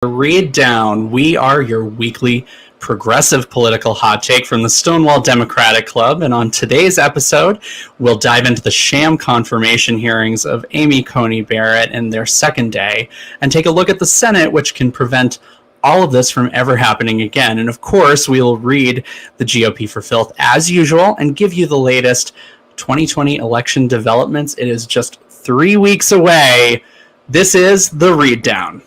Read Down. We are your weekly progressive political hot take from the Stonewall Democratic Club, and on today's episode, we'll dive into the sham confirmation hearings of Amy Coney Barrett in their second day, and take a look at the Senate, which can prevent all of this from ever happening again. And of course, we will read the GOP for Filth as usual and give you the latest 2020 election developments. It is just 3 weeks away. This is the Read Down.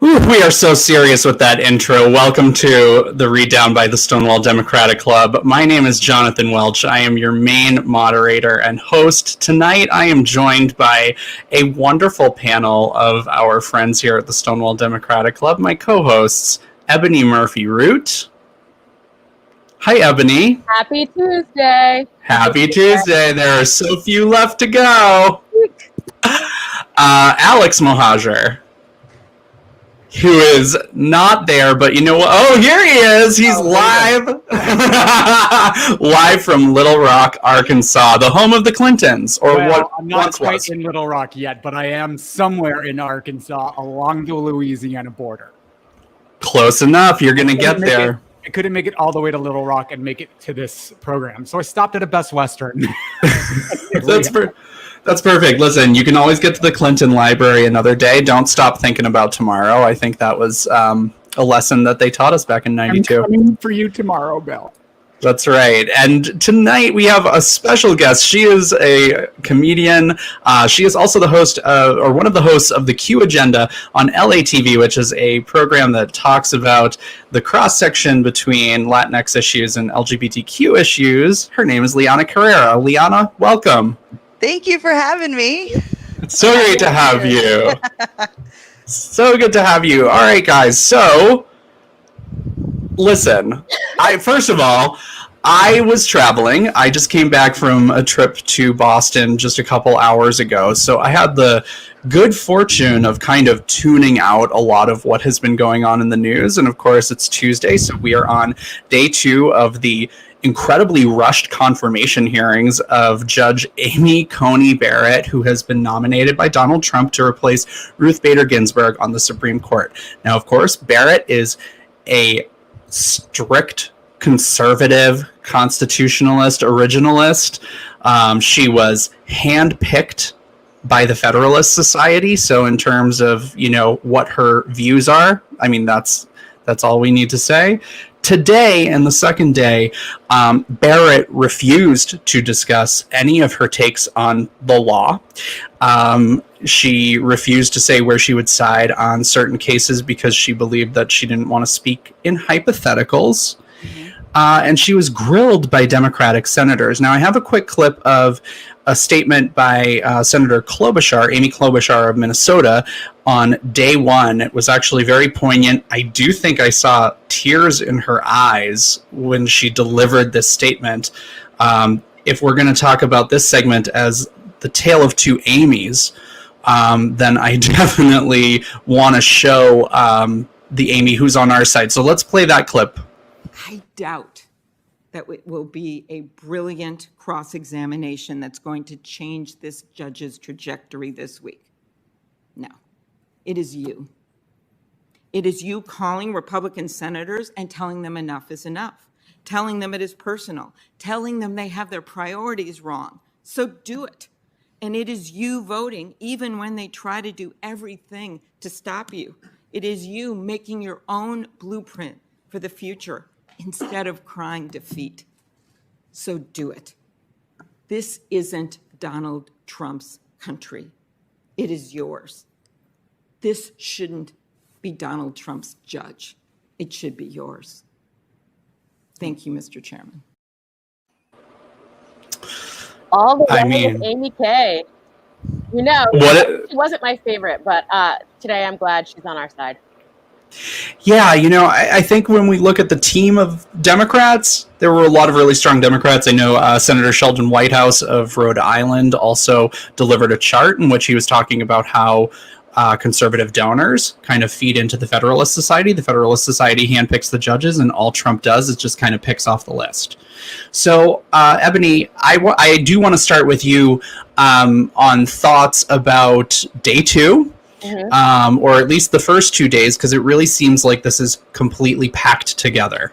We are so serious with that intro. Welcome to the Read Down by the Stonewall Democratic Club. My name is Jonathan Welch. I am your main moderator and host. Tonight I am joined by a wonderful panel of our friends here at the Stonewall Democratic Club. My co-hosts, Ebony Murphy-Root. Hi, Ebony. Happy Tuesday. Happy Tuesday. There are so few left to go. Alex Mohajer, who is not there, but you know what? Oh, here he is. He's live. Live from Little Rock, Arkansas, the home of the Clintons. I'm not quite in Little Rock yet, but I am somewhere in Arkansas along the Louisiana border. Close enough. You're going to get there. I couldn't make it all the way to Little Rock and make it to this program, so I stopped at a Best Western. That's perfect. Listen, you can always get to the Clinton Library another day. Don't stop thinking about tomorrow. I think that was a lesson that they taught us back in '92. I'm coming for you tomorrow, Bill. That's right. And tonight we have a special guest. She is a comedian. She is also the host or one of the hosts of the Q Agenda on LATV, which is a program that talks about the cross-section between Latinx issues and LGBTQ issues. Her name is Lianna Carrera. Lianna, welcome. Thank you for having me. It's so great to have you. So good to have you. All right, guys. So, listen. First of all, I was traveling. I just came back from a trip to Boston just a couple hours ago. So I had the good fortune of kind of tuning out a lot of what has been going on in the news. And of course, it's Tuesday, so we are on day 2 of the incredibly rushed confirmation hearings of Judge Amy Coney Barrett, who has been nominated by Donald Trump to replace Ruth Bader Ginsburg on the Supreme Court. Now, of course, Barrett is a strict conservative constitutionalist originalist. She was handpicked by the Federalist Society. So in terms of, what her views are, I mean, that's all we need to say. Today, in the second day, Barrett refused to discuss any of her takes on the law. She refused to say where she would side on certain cases because she believed that she didn't want to speak in hypotheticals. And she was grilled by Democratic senators. Now, I have a quick clip of a statement by Senator Klobuchar, Amy Klobuchar of Minnesota, on day 1. It was actually very poignant. I do think I saw tears in her eyes when she delivered this statement. If we're going to talk about this segment as the tale of two Amy's, then I definitely want to show the Amy who's on our side. So let's play that clip. I doubt that it will be a brilliant cross-examination that's going to change this judge's trajectory this week. No, it is you. It is you calling Republican senators and telling them enough is enough, telling them it is personal, telling them they have their priorities wrong. So do it. And it is you voting even when they try to do everything to stop you. It is you making your own blueprint for the future instead of crying defeat. So do it. This isn't Donald Trump's country. It is yours. This shouldn't be Donald Trump's judge. It should be yours. Thank you, Mr. Chairman. All the way with Amy K. She wasn't my favorite, but today I'm glad she's on our side. Yeah, I think when we look at the team of Democrats, there were a lot of really strong Democrats. I know Senator Sheldon Whitehouse of Rhode Island also delivered a chart in which he was talking about how conservative donors kind of feed into the Federalist Society. The Federalist Society handpicks the judges, and all Trump does is just kind of picks off the list. So, Ebony, I do want to start with you on thoughts about day 2, or at least the first 2 days, because it really seems like this is completely packed together.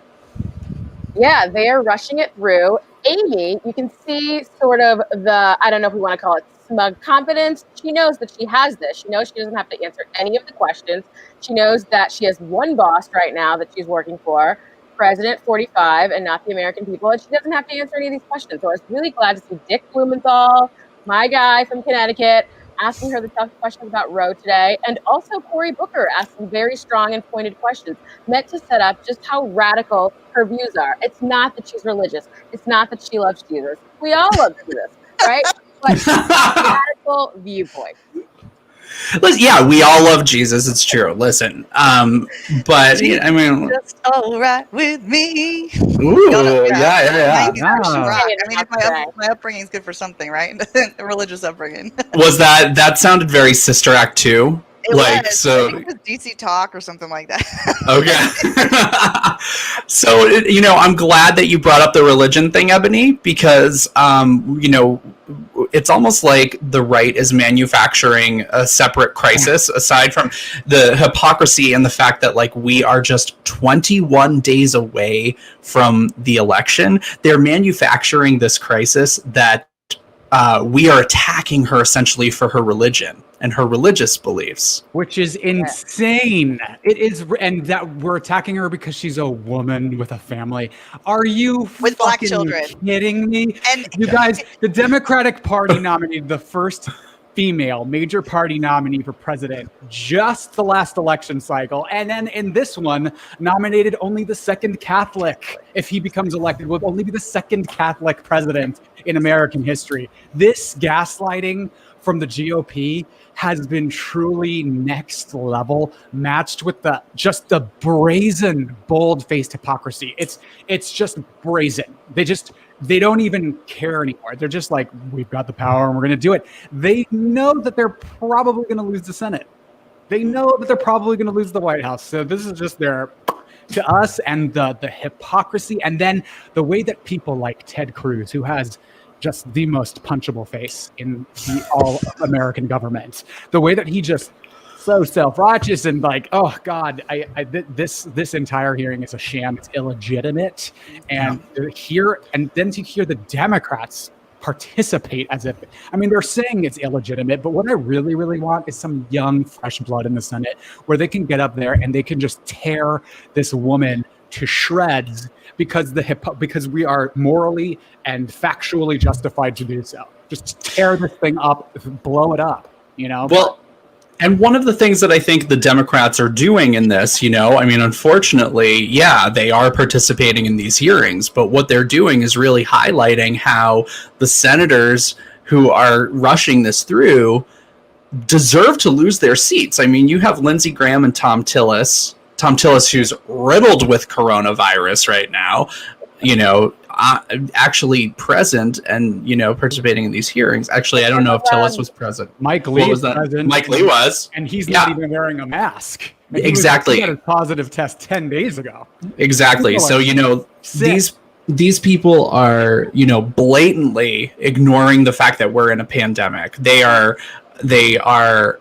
Yeah, they are rushing it through. Amy, you can see sort of the, I don't know if we want to call it smug confidence. She knows that she has this. She knows she doesn't have to answer any of the questions. She knows that she has one boss right now that she's working for, President 45, and not the American people, and she doesn't have to answer any of these questions. So I was really glad to see Dick Blumenthal, my guy from Connecticut, asking her the tough questions about Roe today, and also Cory Booker asking very strong and pointed questions meant to set up just how radical her views are. It's not that she's religious. It's not that she loves Jesus. We all love Jesus, right? But radical viewpoint. Listen, yeah, we all love Jesus. It's true. Listen, but I mean, Just all right with me. Ooh, yeah. I mean, if my upbringing is good for something, right? A religious upbringing. Was that sounded very Sister Act 2? It like was. so. I think it was DC Talk or something like that. Okay. So I'm glad that you brought up the religion thing, Ebony, because it's almost like the right is manufacturing a separate crisis aside from the hypocrisy and the fact that like we are just 21 days away from the election. They're manufacturing this crisis that we are attacking her essentially for her religion and her religious beliefs, which is insane. It is, and that we're attacking her because she's a woman with a family. Are you with black children kidding me? And you guys, the Democratic Party nominated the first female major party nominee for president just the last election cycle, and then in this one nominated only the second Catholic. If he becomes elected, will only be the second Catholic president in American history. This gaslighting from the GOP has been truly next level, matched with the brazen, bold-faced hypocrisy. It's just brazen. They don't even care anymore. They're just like, we've got the power and we're going to do it. They know that they're probably going to lose the Senate. They know that they're probably going to lose the White House. So this is just to us, and the hypocrisy, and then the way that people like Ted Cruz, who has just the most punchable face in the all-American government, the way that he just so self-righteous and like, oh God, this entire hearing is a sham. It's illegitimate. And then to hear the Democrats participate as if, I mean, they're saying it's illegitimate, but what I really, really want is some young, fresh blood in the Senate where they can get up there and they can just tear this woman to shreds because we are morally and factually justified to do so. Just tear this thing up, blow it up, Well, and one of the things that I think the Democrats are doing in this, I mean, unfortunately, yeah, they are participating in these hearings, but what they're doing is really highlighting how the senators who are rushing this through deserve to lose their seats. I mean, you have Lindsey Graham and Tom Tillis, who's riddled with coronavirus right now, actually present and, participating in these hearings. Actually, I don't know if Tillis was present. Mike Lee was present. Mike Lee was. And he's not even wearing a mask. Exactly. He had a positive test 10 days ago. Exactly. So, these people are, blatantly ignoring the fact that we're in a pandemic. They are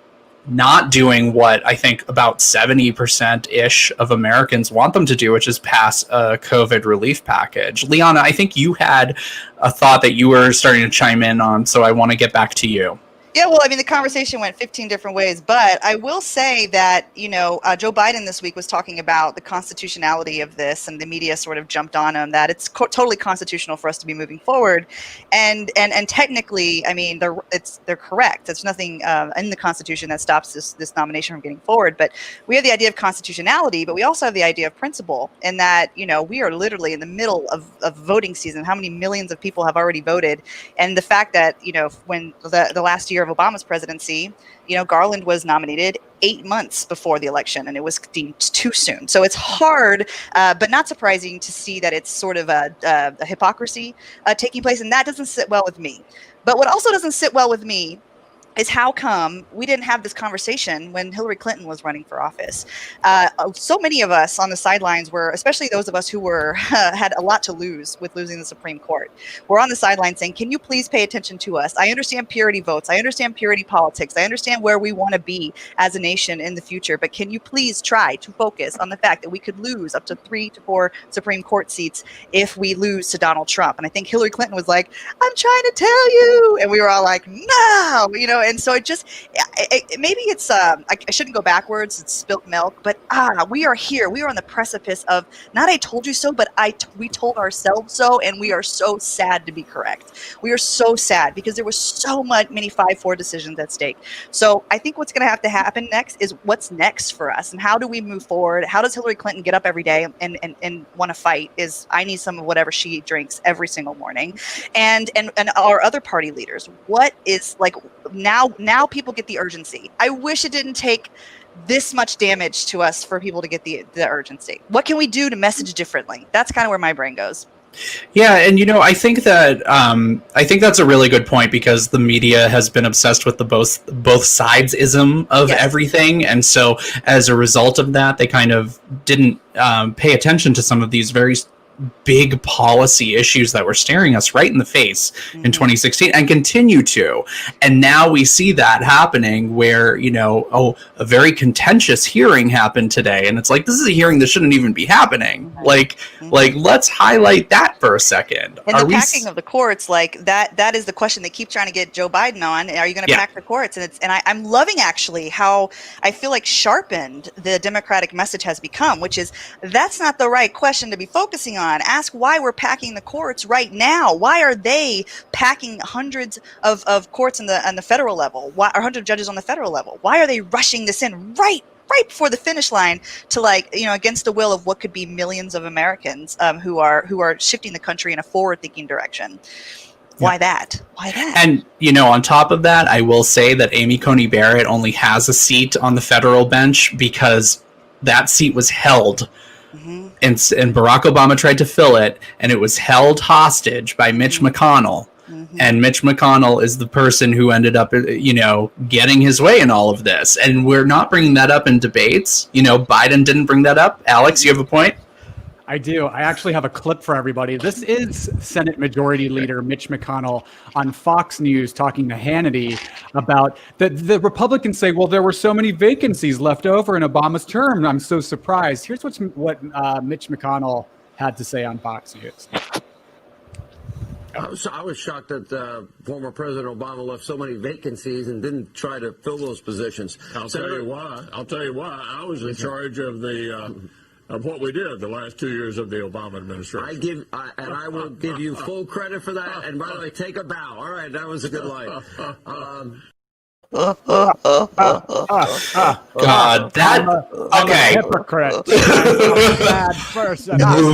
not doing what I think about 70%-ish of Americans want them to do, which is pass a COVID relief package. Lianna, I think you had a thought that you were starting to chime in on, so I want to get back to you. Yeah, well, I mean, the conversation went 15 different ways, but I will say that, Joe Biden this week was talking about the constitutionality of this, and the media sort of jumped on him that it's totally constitutional for us to be moving forward. And technically, I mean, they're correct. There's nothing in the Constitution that stops this nomination from getting forward. But we have the idea of constitutionality, but we also have the idea of principle, in that, we are literally in the middle of voting season. How many millions of people have already voted? And the fact that, when the last year of Obama's presidency, Garland was nominated 8 months before the election, and it was deemed too soon. So it's hard, but not surprising to see that it's sort of a hypocrisy taking place, and that doesn't sit well with me. But what also doesn't sit well with me is how come we didn't have this conversation when Hillary Clinton was running for office. So many of us on the sidelines were, especially those of us who were had a lot to lose with losing the Supreme Court, were on the sidelines saying, can you please pay attention to us? I understand purity votes. I understand purity politics. I understand where we want to be as a nation in the future. But can you please try to focus on the fact that we could lose up to 3 to 4 Supreme Court seats if we lose to Donald Trump? And I think Hillary Clinton was like, I'm trying to tell you. And we were all like, no, and so it just, maybe it's, I shouldn't go backwards, it's spilt milk, but we are here. We are on the precipice of, not I told you so, but we told ourselves so, and we are so sad to be correct. We are so sad because there was so many 5-4 decisions at stake. So I think what's going to have to happen next is what's next for us, and how do we move forward? How does Hillary Clinton get up every day and want to fight? Is I need some of whatever she drinks every single morning, and our other party leaders. What is like now people get the urgency. I wish it didn't take this much damage to us for people to get the urgency. What can we do to message differently? That's kind of where my brain goes. Yeah, and I think that's a really good point, because the media has been obsessed with the both sides-ism of everything, and so as a result of that, they kind of didn't pay attention to some of these very big policy issues that were staring us right in the face in 2016 and continue to. And now we see that happening where, a very contentious hearing happened today. And it's like, this is a hearing that shouldn't even be happening. Like, let's highlight that for a second. And the packing of the courts, like that is the question they keep trying to get Joe Biden on. Are you going to pack the courts? And I'm loving actually how I feel like sharpened the Democratic message has become, which is that's not the right question to be focusing on. Ask why we're packing the courts right now. Why are they packing hundreds of courts on the federal level? Why are 100 judges on the federal level? Why are they rushing this in right before the finish line to against the will of what could be millions of Americans who are shifting the country in a forward-thinking direction? Why that? Why that? And, on top of that, I will say that Amy Coney Barrett only has a seat on the federal bench because that seat was held. And Barack Obama tried to fill it, and it was held hostage by Mitch McConnell. And Mitch McConnell is the person who ended up, getting his way in all of this. And we're not bringing that up in debates. Biden didn't bring that up. Alex, you have a point? I do. I actually have a clip for everybody. This is Senate Majority Leader Mitch McConnell on Fox News talking to Hannity about the Republicans say, well, there were so many vacancies left over in Obama's term. I'm so surprised. Here's what Mitch McConnell had to say on Fox News. I was shocked that former President Obama left so many vacancies and didn't try to fill those positions. I'll tell you why. I was in charge of of what we did the last 2 years of the Obama administration. I will give you full credit for that. And by the way, take a bow. All right, that was a good line. God, that okay. Hypocrite. Bad person. Can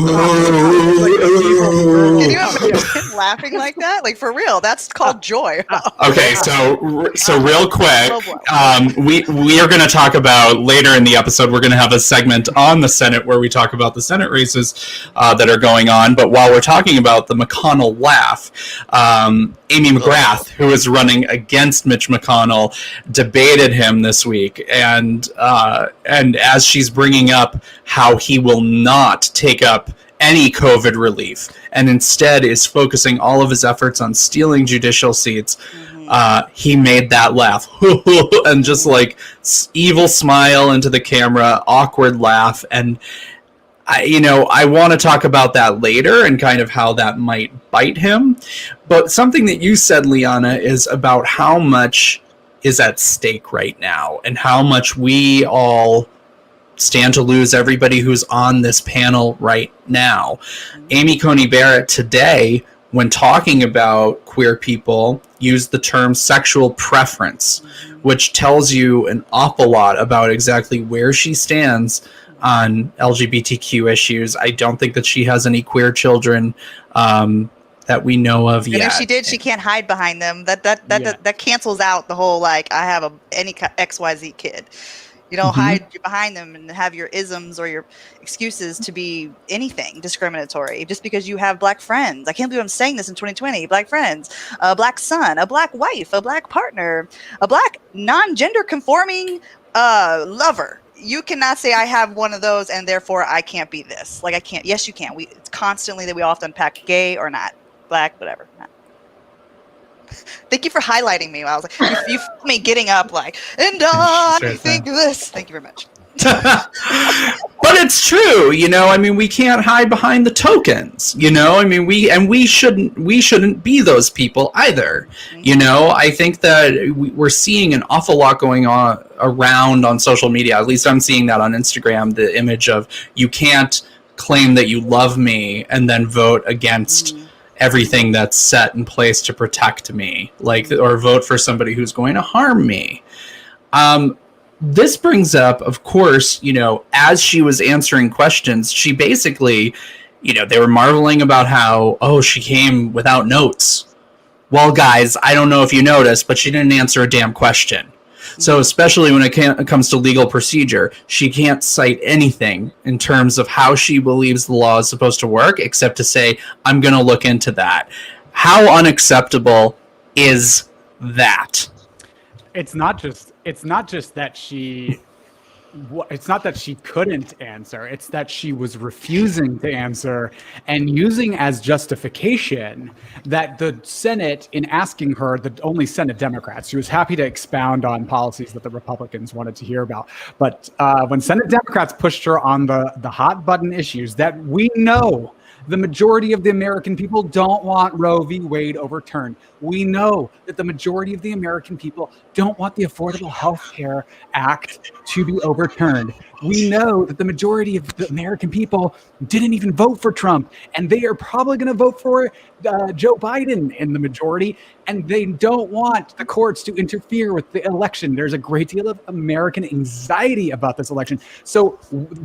you imagine him laughing like that? Like for real? That's called joy. Okay, so real quick, we are going to talk about later in the episode. We're going to have a segment on the Senate where we talk about the Senate races that are going on. But while we're talking about the McConnell laugh, Amy McGrath, who is running against Mitch McConnell, debated him this week, and as she's bringing up how he will not take up any COVID relief and instead is focusing all of his efforts on stealing judicial seats, he made that laugh and just like evil smile into the camera, awkward laugh. And I want to talk about that later and kind of how that might bite him. But something that you said, Lianna, is about how much is at stake right now and how much we all stand to lose, everybody who's on this panel right now. Amy Coney Barrett today, when talking about queer people, used the term sexual preference, which tells you an awful lot about exactly where she stands on LGBTQ issues. I don't think that she has any queer children that we know of yet. And if she did, she can't hide behind them. That cancels out the whole, like, I have any XYZ kid. You don't hide behind them and have your isms or your excuses to be anything discriminatory just because you have black friends. I can't believe I'm saying this in 2020. Black friends, a black son, a black wife, a black partner, a black non-gender conforming lover. You cannot say I have one of those and therefore I can't be this. Like I can't. Yes, you can. It's constantly that we all have to unpack gay or not, black, whatever. Not. Thank you for highlighting me. I was like, you felt me getting up like, and I think this. Thank you very much. But it's true, you know. I mean, we can't hide behind the tokens, you know. I mean, we shouldn't be those people either, you know. I think that we're seeing an awful lot going on around on social media. At least I'm seeing that on Instagram. The image of you can't claim that you love me and then vote against everything that's set in place to protect me, like, or vote for somebody who's going to harm me. This brings up, of course, you know, as she was answering questions, she basically, you know, they were marveling about how, oh, she came without notes. Well, guys, I don't know if you noticed, but she didn't answer a damn question. So especially when it comes to legal procedure, she can't cite anything in terms of how she believes the law is supposed to work, except to say, I'm going to look into that. How unacceptable is that? It's not just that she it's not that she couldn't answer, it's that she was refusing to answer and using as justification that the Senate, in asking her, the only Senate Democrats, she was happy to expound on policies that the Republicans wanted to hear about. But when Senate Democrats pushed her on the hot button issues that we know the majority of the American people don't want Roe v. Wade overturned. We know that the majority of the American people don't want the Affordable Health Care Act to be overturned. We know that the majority of the American people didn't even vote for Trump, and they are probably going to vote for Joe Biden in the majority, and they don't want the courts to interfere with the election. There's a great deal of American anxiety about this election. So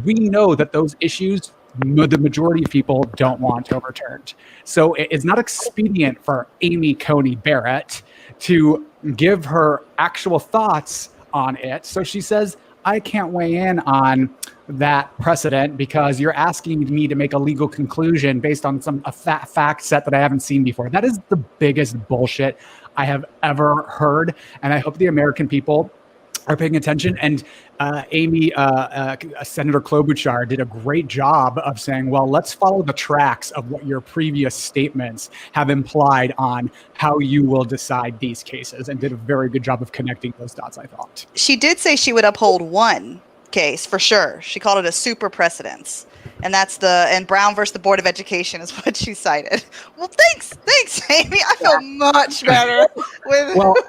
we know that those issues the majority of people don't want overturned. So it's not expedient for Amy Coney Barrett to give her actual thoughts on it. So she says, I can't weigh in on that precedent because you're asking me to make a legal conclusion based on a fact set that I haven't seen before. That is the biggest bullshit I have ever heard. And I hope the American people are paying attention. And Senator Klobuchar did a great job of saying, well, let's follow the tracks of what your previous statements have implied on how you will decide these cases, and did a very good job of connecting those dots, I thought. She did say she would uphold one case for sure. She called it a super precedence. And that's and Brown versus the Board of Education is what she cited. Well, thanks, Amy. I feel much better.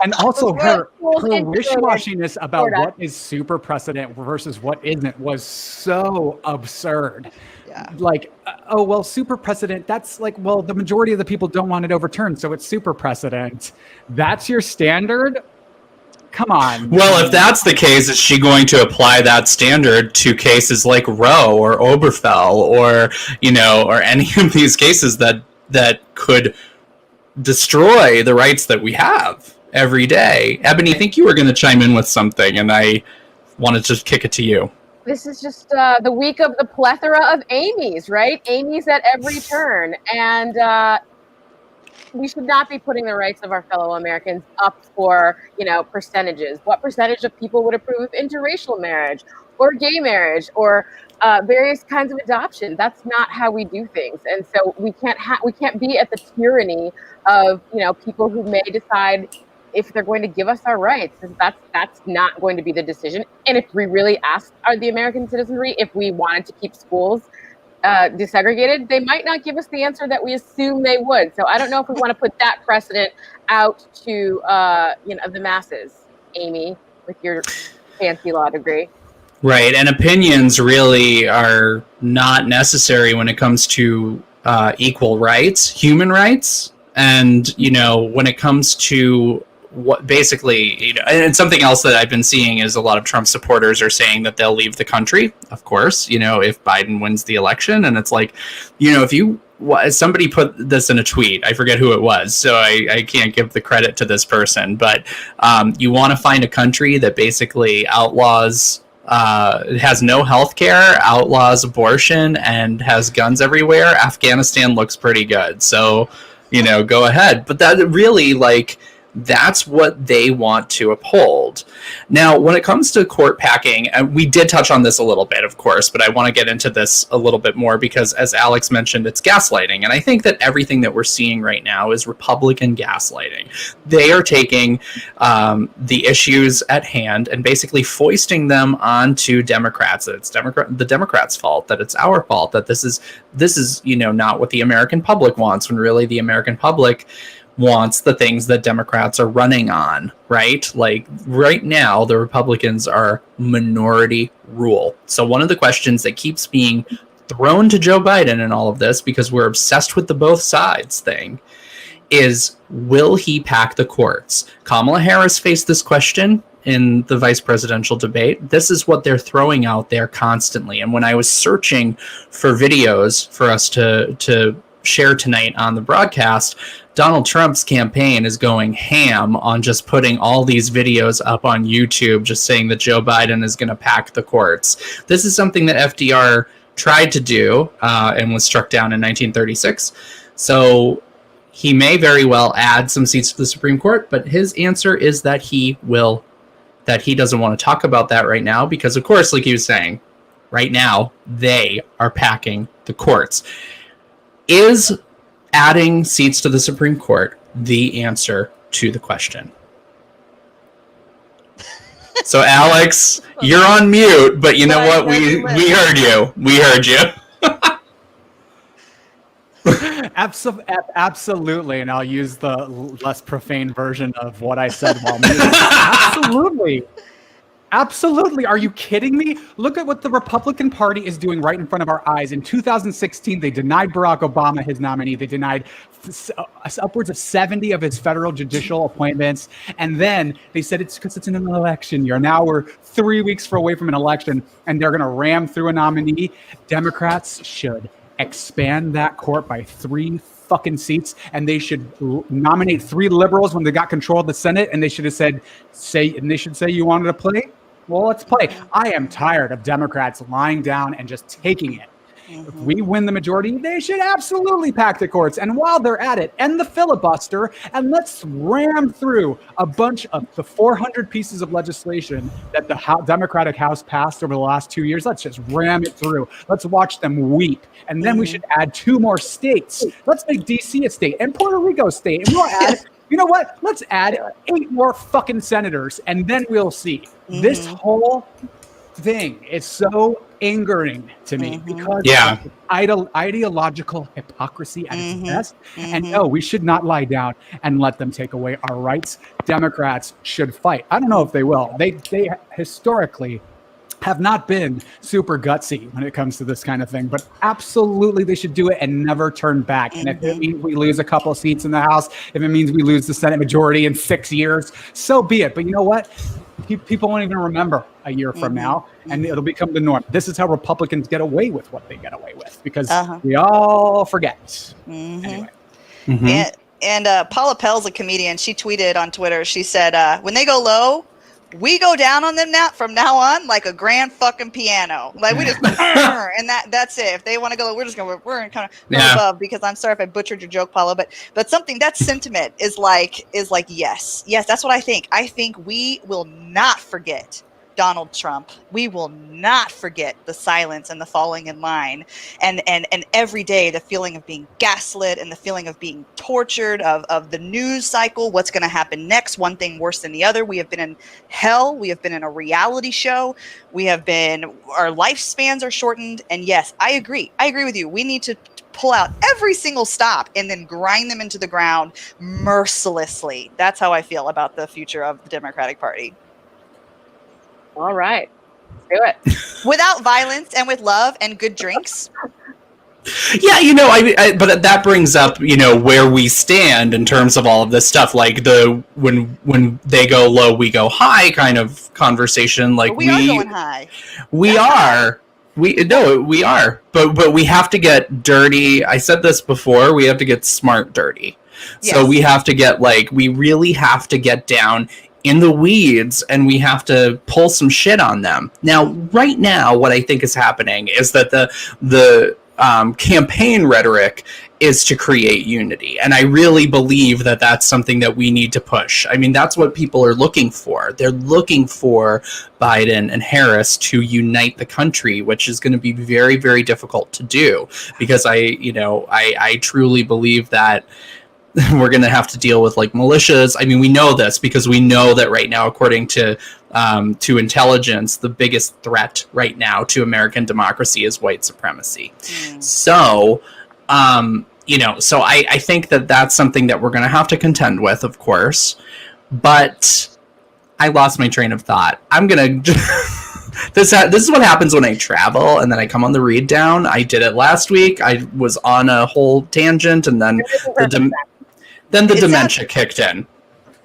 And also her wish-washiness about what is super precedent versus what isn't was so absurd. Yeah. Like, oh, well, super precedent, that's like, well, the majority of the people don't want it overturned, so it's super precedent. That's your standard? Come on. Well, if that's the case, is she going to apply that standard to cases like Roe or Obergefell or, you know, or any of these cases that could destroy the rights that we have every day? Ebony, I think you were going to chime in with something, and I wanted to kick it to you. This is just the week of the plethora of Amy's, right? Amy's at every turn. And we should not be putting the rights of our fellow Americans up for, you know, percentages. What percentage of people would approve of interracial marriage or gay marriage or various kinds of adoption? That's not how we do things. And so we can't be at the tyranny of, you know, people who may decide if they're going to give us our rights. That's not going to be the decision. And if we really asked the American citizenry if we wanted to keep schools desegregated, they might not give us the answer that we assume they would. So I don't know if we want to put that precedent out to the masses. Amy, with your fancy law degree. Right, and opinions really are not necessary when it comes to equal rights, human rights, and, you know, when it comes to what basically, you know, and something else that I've been seeing is a lot of Trump supporters are saying that they'll leave the country, of course, you know, if Biden wins the election. And it's like, you know, somebody put this in a tweet, I forget who it was, so I can't give the credit to this person, but you want to find a country that basically outlaws has no health care, outlaws abortion, and has guns everywhere, Afghanistan looks pretty good. So, go ahead. But that really, that's what they want to uphold. Now, when it comes to court packing, and we did touch on this a little bit, of course, but I want to get into this a little bit more because, as Alex mentioned, it's gaslighting. And I think that everything that we're seeing right now is Republican gaslighting. They are taking the issues at hand and basically foisting them onto Democrats. That it's the Democrats' fault, that it's our fault, that this is not what the American public wants, when really the American public wants the things that Democrats are running on, right? Like right now, the Republicans are minority rule. So one of the questions that keeps being thrown to Joe Biden in all of this, because we're obsessed with the both sides thing, is will he pack the courts? Kamala Harris faced this question in the vice presidential debate. This is what they're throwing out there constantly. And when I was searching for videos for us to share tonight on the broadcast, Donald Trump's campaign is going ham on just putting all these videos up on YouTube, just saying that Joe Biden is going to pack the courts. This is something that FDR tried to do and was struck down in 1936. So he may very well add some seats to the Supreme Court, but his answer is that he doesn't want to talk about that right now because, of course, like he was saying, right now they are packing the courts. Is adding seats to the Supreme Court the answer to the question? So, Alex, you're on mute, but you know what? We heard you. We heard you. Absolutely, and I'll use the less profane version of what I said while muted. Absolutely. Absolutely. Are you kidding me? Look at what the Republican Party is doing right in front of our eyes. In 2016, they denied Barack Obama his nominee. They denied upwards of 70 of his federal judicial appointments. And then they said it's because it's in an election year. Now we're 3 weeks away from an election, and they're going to ram through a nominee. Democrats should expand that court by 3 fucking seats, and they should nominate 3 liberals when they got control of the Senate, and they should have said you wanted to play? Well, let's play. I am tired of Democrats lying down and just taking it. If we win the majority, they should absolutely pack the courts. And while they're at it, end the filibuster, and let's ram through a bunch of the 400 pieces of legislation that the Democratic House passed over the last 2 years. Let's just ram it through. Let's watch them weep. And then we should add 2 more states. Let's make D.C. a state and Puerto Rico a state. And we'll add, you know what? Let's add 8 more fucking senators, and then we'll see. This whole thing is so angering to me because of ideological hypocrisy at its best. And no, we should not lie down and let them take away our rights. Democrats should fight. I don't know if they will. They historically have not been super gutsy when it comes to this kind of thing, but absolutely they should do it and never turn back. And if it means we lose a couple of seats in the House, if it means we lose the Senate majority in 6 years, so be it. But you know what? People won't even remember a year from now, and it'll become the norm. This is how Republicans get away with what they get away with, because we all forget. Anyway. And Paula Pell's a comedian. She tweeted on Twitter. She said, when they go low, we go down on them now from now on like a grand fucking piano. Like we just and that's it. If they want to go, we're gonna kind of go above, because I'm sorry if I butchered your joke, Paula, but something that sentiment is like yes, that's what I think. I think we will not forget Donald Trump. We will not forget the silence and the falling in line, and every day the feeling of being gaslit and the feeling of being tortured, of the news cycle, what's going to happen next, one thing worse than the other. We have been in hell. We have been in a reality show. Our lifespans are shortened. And yes, I agree with you. We need to pull out every single stop and then grind them into the ground mercilessly. That's how I feel about the future of the Democratic Party. All right, let's do it. Without violence and with love and good drinks. Yeah, but that brings up, where we stand in terms of all of this stuff, like the when they go low, we go high kind of conversation. Like we are going high. We are. We are. But we have to get dirty. I said this before. We have to get smart dirty. Yes. So we have to get we really have to get down in the weeds and we have to pull some shit on them. Now, right now, what I think is happening is that the campaign rhetoric is to create unity. And I really believe that that's something that we need to push. I mean, that's what people are looking for. They're looking for Biden and Harris to unite the country, which is going to be very, very difficult to do, because I truly believe that we're going to have to deal with like militias. I mean, we know this because we know that right now, according to intelligence, the biggest threat right now to American democracy is white supremacy. So, so I think that that's something that we're going to have to contend with, of course. But I lost my train of thought. I'm going to... This is what happens when I travel and then I come on the read down. I did it last week. I was on a whole tangent, and then the dementia kicked in.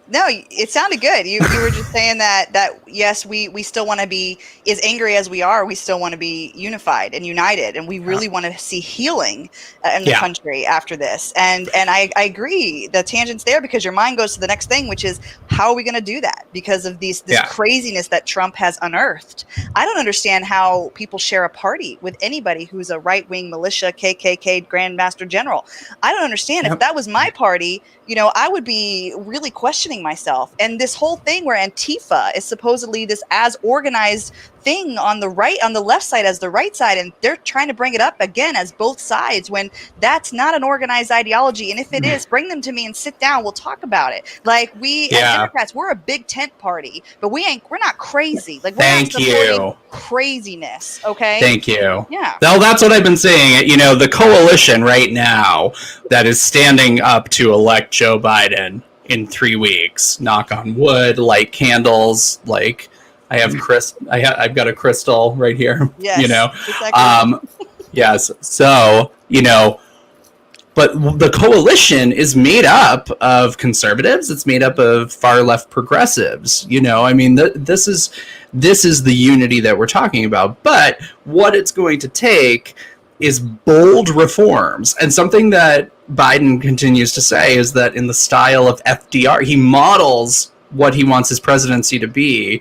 No, it sounded good. You were just saying that yes, we still want to be, as angry as we are, we still want to be unified and united, and we really want to see healing in the country after this. And I agree, the tangent's there because your mind goes to the next thing, which is how are we going to do that because of this craziness that Trump has unearthed. I don't understand how people share a party with anybody who's a right-wing militia, KKK Grandmaster General. I don't understand. If that was my party, I would be really questioning myself. And this whole thing where Antifa is supposedly this as organized thing on the left side as the right side, and they're trying to bring it up again as both sides when that's not an organized ideology. And if it is, bring them to me and sit down, we'll talk about it. Like we as Democrats, we're a big tent party, but we're not crazy. Like we're not supporting craziness. Okay. Thank you. Yeah. Well, that's what I've been saying. The coalition right now that is standing up to elect Joe Biden in 3 weeks, knock on wood, light candles, like I have I've got a crystal right here. Yes, exactly. Yes. So, but the coalition is made up of conservatives. It's made up of far left progressives. I mean, this is the unity that we're talking about. But what it's going to take is bold reforms. And something that Biden continues to say is that in the style of FDR, he models what he wants his presidency to be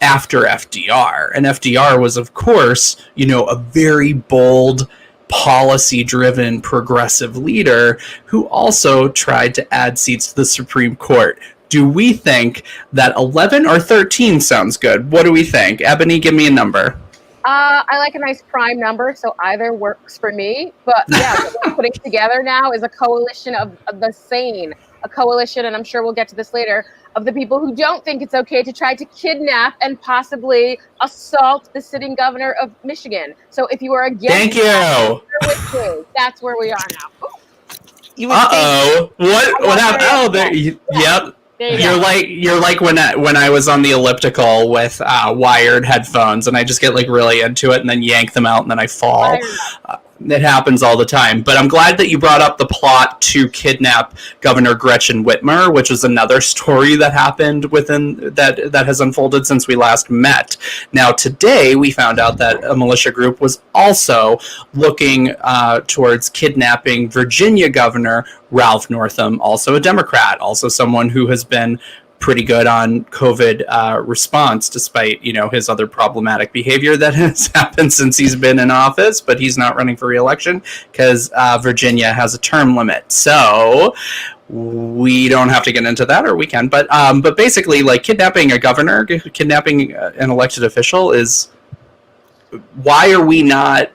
after FDR. And FDR was, of course, a very bold, policy-driven progressive leader who also tried to add seats to the Supreme Court. Do we think that 11 or 13 sounds good? What do we think? Ebony, give me a number. I like a nice prime number, so either works for me. But yeah, what we're putting together now is a coalition of the sane, a coalition, and I'm sure we'll get to this later, of the people who don't think it's okay to try to kidnap and possibly assault the sitting governor of Michigan. So if you are against that's where we are now. What happened? Oh, there. Yep. You're like when I was on the elliptical with wired headphones, and I just get like really into it, and then yank them out, and then I fall. It happens all the time. But I'm glad that you brought up the plot to kidnap Governor Gretchen Whitmer, which was another story that happened that has unfolded since we last met. Now, today we found out that a militia group was also looking towards kidnapping Virginia Governor Ralph Northam, also a Democrat, also someone who has been pretty good on COVID response, despite, his other problematic behavior that has happened since he's been in office, but he's not running for re-election because Virginia has a term limit. So we don't have to get into that, or we can, but basically, like, kidnapping a governor, kidnapping an elected official is, why are we not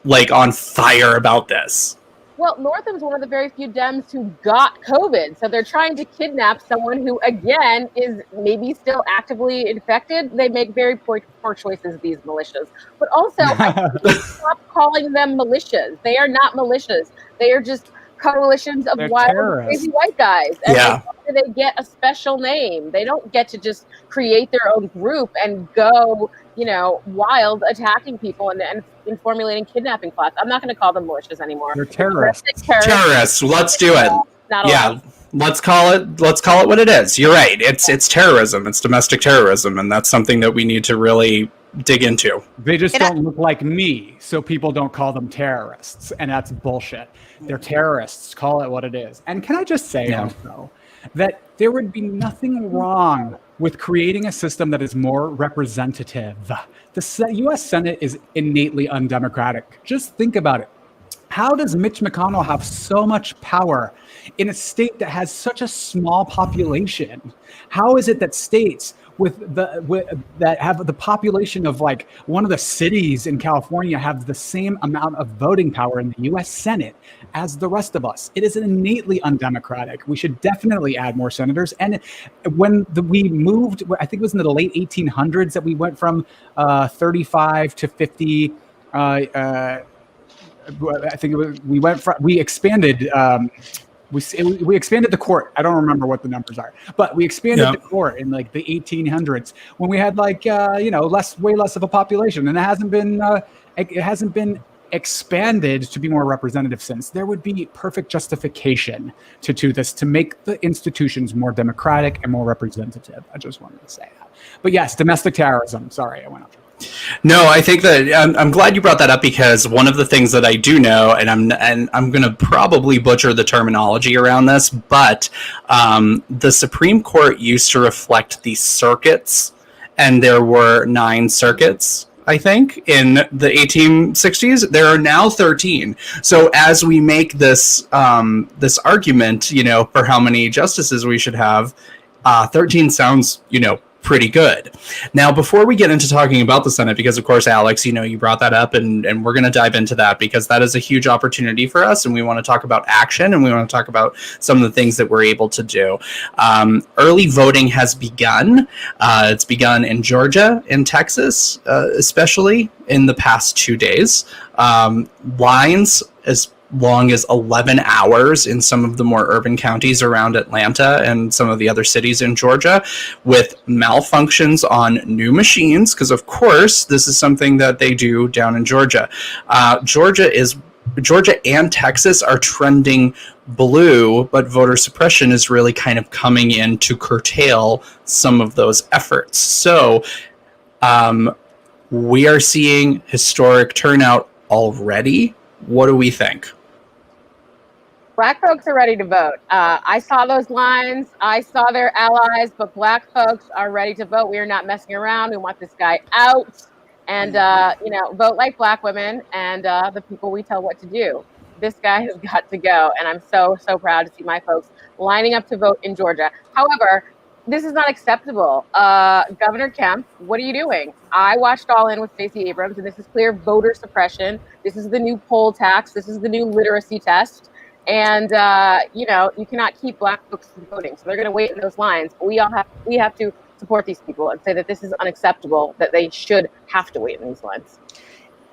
like on fire about this? Well, Northam's one of the very few Dems who got COVID. So they're trying to kidnap someone who, again, is maybe still actively infected. They make very poor choices, these militias. But also, stop calling them militias. They are not militias. They are just coalitions of wild, crazy white guys. And they get a special name. They don't get to just create their own group and go, wild, attacking people and formulating kidnapping plots. I'm not going to call them militias anymore. They're terrorists. Terrorists. Let's do it. Let's call it what it is. You're right. It's terrorism. It's domestic terrorism, and that's something that we need to really dig into. They just don't look like me, so people don't call them terrorists, and that's bullshit. They're terrorists. Call it what it is. And can I just say also, that there would be nothing wrong with creating a system that is more representative. The U.S. Senate is innately undemocratic. Just think about it. How does Mitch McConnell have so much power in a state that has such a small population? How is it that states that have the population of like one of the cities in California have the same amount of voting power in the U.S. Senate as the rest of us? It is innately undemocratic. We should definitely add more senators. And when we moved, I think it was in the late 1800s that we went from 35 to 50. I think we expanded. We expanded the court. I don't remember what the numbers are, but we expanded the court in like the 1800s when we had like way less of a population, and it hasn't been expanded to be more representative since. There would be perfect justification to do this to make the institutions more democratic and more representative. I just wanted to say that. But yes, domestic terrorism. Sorry, I went up. No, I think that I'm glad you brought that up, because one of the things that I do know, and I'm going to probably butcher the terminology around this, but the Supreme Court used to reflect the circuits, and there were 9 circuits. I think in the 1860s, there are now 13. So as we make this this argument, for how many justices we should have, 13 sounds, pretty good. Now, before we get into talking about the Senate, because of course, Alex, you brought that up, and we're going to dive into that because that is a huge opportunity for us, and we want to talk about action, and we want to talk about some of the things that we're able to do. Early voting has begun. It's begun in Georgia, in Texas, especially in the past 2 days. Lines as long as 11 hours in some of the more urban counties around Atlanta and some of the other cities in Georgia, with malfunctions on new machines, because of course this is something that they do down in Georgia. Georgia and Texas are trending blue, but voter suppression is really kind of coming in to curtail some of those efforts. So we are seeing historic turnout already. What do we think? Black folks are ready to vote. I saw those lines. I saw their allies, but Black folks are ready to vote. We are not messing around. We want this guy out, and vote like Black women and the people we tell what to do. This guy has got to go, and I'm so proud to see my folks lining up to vote in Georgia. However, this is not acceptable. Governor Kemp, what are you doing? I watched All In with Stacey Abrams, and this is clear voter suppression. This is the new poll tax. This is the new literacy test. And, you cannot keep Black folks from voting. So they're going to wait in those lines. But we have to support these people and say that this is unacceptable, that they should have to wait in these lines.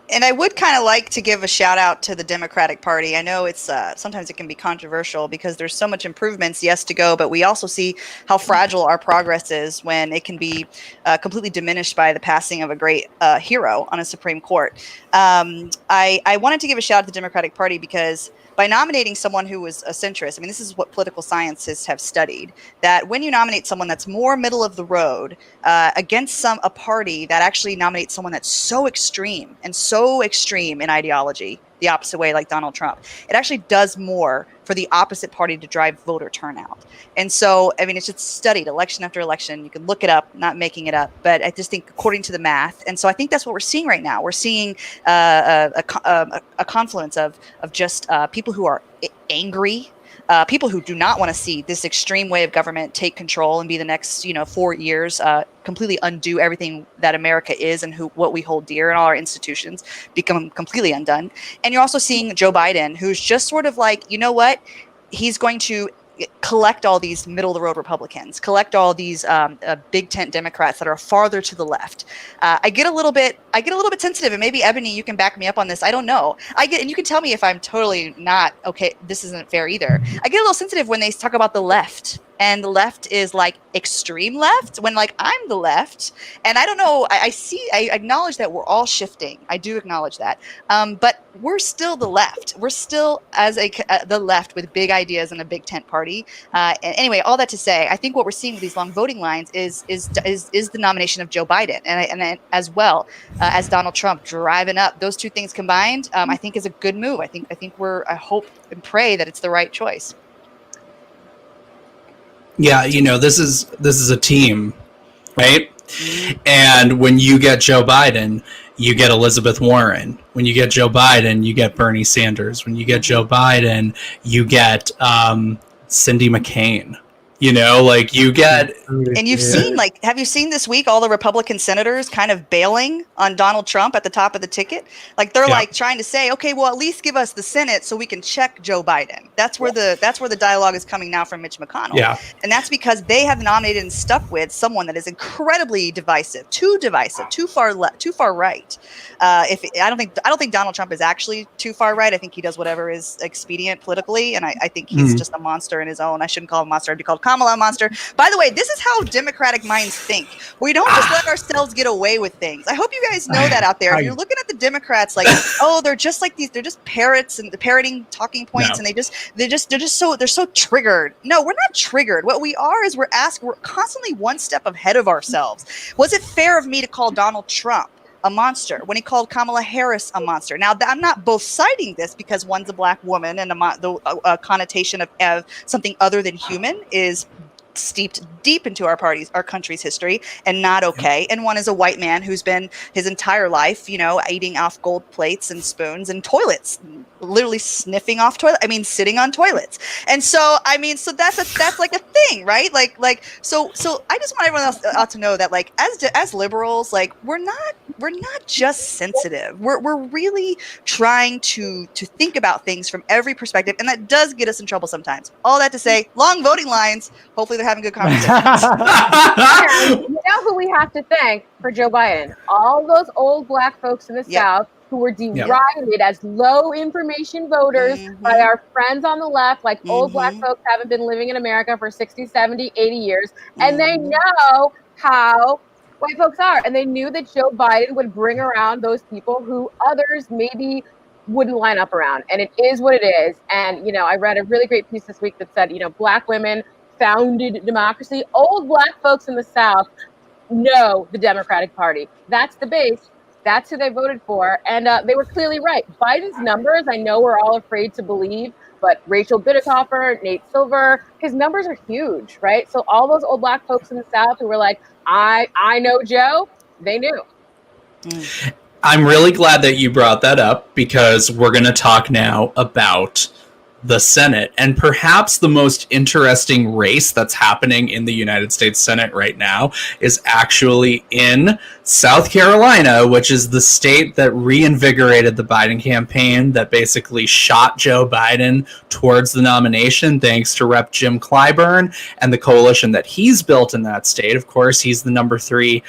And I would kind of like to give a shout out to the Democratic Party. I know it's sometimes it can be controversial because there's so much improvements, yes, to go, but we also see how fragile our progress is when it can be completely diminished by the passing of a great hero on a Supreme Court. I wanted to give a shout out to the Democratic Party because by nominating someone who was a centrist, I mean, this is what political scientists have studied, that when you nominate someone that's more middle of the road against a party that actually nominates someone that's so extreme in ideology, the opposite way, like Donald Trump, it actually does more for the opposite party to drive voter turnout. And so, I mean, it's just studied election after election. You can look it up, not making it up, but I just think according to the math. And so I think that's what we're seeing right now. We're seeing a confluence of just people who are angry, people who do not want to see this extreme way of government take control and be the next, 4 years, completely undo everything that America is and what we hold dear, and all our institutions become completely undone. And you're also seeing Joe Biden, who's just sort of like, you know what, he's going to collect all these middle of the road Republicans, collect all these big tent Democrats that are farther to the left. I get a little bit sensitive, and maybe Ebony, you can back me up on this. I don't know. And you can tell me if I'm totally not okay. This isn't fair either. I get a little sensitive when they talk about the left, and the left is like extreme left, when like I'm the left. And I don't know. I acknowledge that we're all shifting. I do acknowledge that. But we're still the left. We're still the left with big ideas and a big tent party. And anyway, all that to say, I think what we're seeing with these long voting lines is the nomination of Joe Biden, and as well as Donald Trump driving up. Those two things combined, I think is a good move. I hope and pray that it's the right choice. Yeah, this is a team, right? And when you get Joe Biden, you get Elizabeth Warren. When you get Joe Biden, you get Bernie Sanders. When you get Joe Biden, you get Cindy McCain. You get. And you've seen, have you seen this week all the Republican senators kind of bailing on Donald Trump at the top of the ticket? They're trying to say, okay, well, at least give us the Senate so we can check Joe Biden. That's where the dialogue is coming now from Mitch McConnell. Yeah. And that's because they have nominated and stuck with someone that is incredibly divisive, too far right. I don't think Donald Trump is actually too far right. I think he does whatever is expedient politically, and I think he's just a monster in his own. I shouldn't call him a monster. I'd be called Kamala a monster. By the way, this is how Democratic minds think. We don't just let ourselves get away with things. I hope you guys know that out there. If you're looking at the Democrats they're just like these, they're just parrots and the parroting talking points, and they're so triggered. No, we're not triggered. What we are is we're constantly one step ahead of ourselves. Was it fair of me to call Donald Trump a monster when he called Kamala Harris a monster? Now, I'm not both citing this because one's a black woman and the connotation of something other than human is steeped deep into our country's history and not okay. And one is a white man who's been his entire life, eating off gold plates and spoons and toilets, literally sniffing off sitting on toilets. And so, that's like a thing, right? So I just want everyone else to know that as liberals, we're not just sensitive. We're really trying to think about things from every perspective. And that does get us in trouble sometimes. All that to say, long voting lines. Hopefully they're having good conversations. You know who we have to thank for Joe Biden? All those old black folks in the South who were derided as low information voters by our friends on the left, old black folks haven't been living in America for 60, 70, 80 years. And they know how white folks are. And they knew that Joe Biden would bring around those people who others maybe wouldn't line up around. And it is what it is. And, I read a really great piece this week that said, black women founded democracy. Old black folks in the South know the Democratic Party. That's the base. That's who they voted for. And they were clearly right. Biden's numbers, I know we're all afraid to believe, but Rachel Bidikofer, Nate Silver, his numbers are huge, right? So all those old black folks in the South who were like, I know Joe, they knew. I'm really glad that you brought that up because we're going to talk now about the Senate, and perhaps the most interesting race that's happening in the United States Senate right now is actually in South Carolina, which is the state that reinvigorated the Biden campaign, that basically shot Joe Biden towards the nomination thanks to Rep. Jim Clyburn and the coalition that he's built in that state. Of course, he's the number 3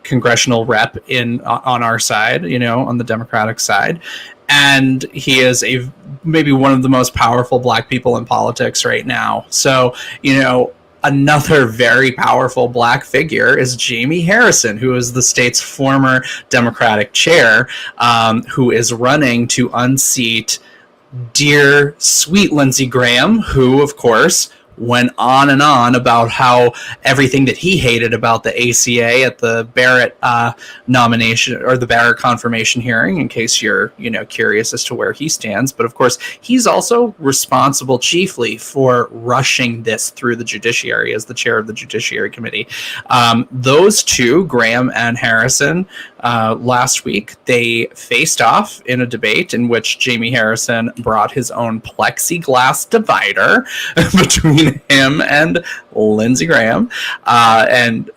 congressional rep on our side, on the Democratic side. And he is maybe one of the most powerful black people in politics right now. So, another very powerful black figure is Jamie Harrison, who is the state's former Democratic chair, who is running to unseat dear sweet Lindsey Graham, who, of course, went on and on about how everything that he hated about the ACA at the Barrett nomination or the Barrett confirmation hearing, in case you're curious as to where he stands. But of course, he's also responsible chiefly for rushing this through the judiciary as the chair of the Judiciary Committee. Those two, Graham and Harrison, last week, they faced off in a debate in which Jamie Harrison brought his own plexiglass divider between him and Lindsey Graham. And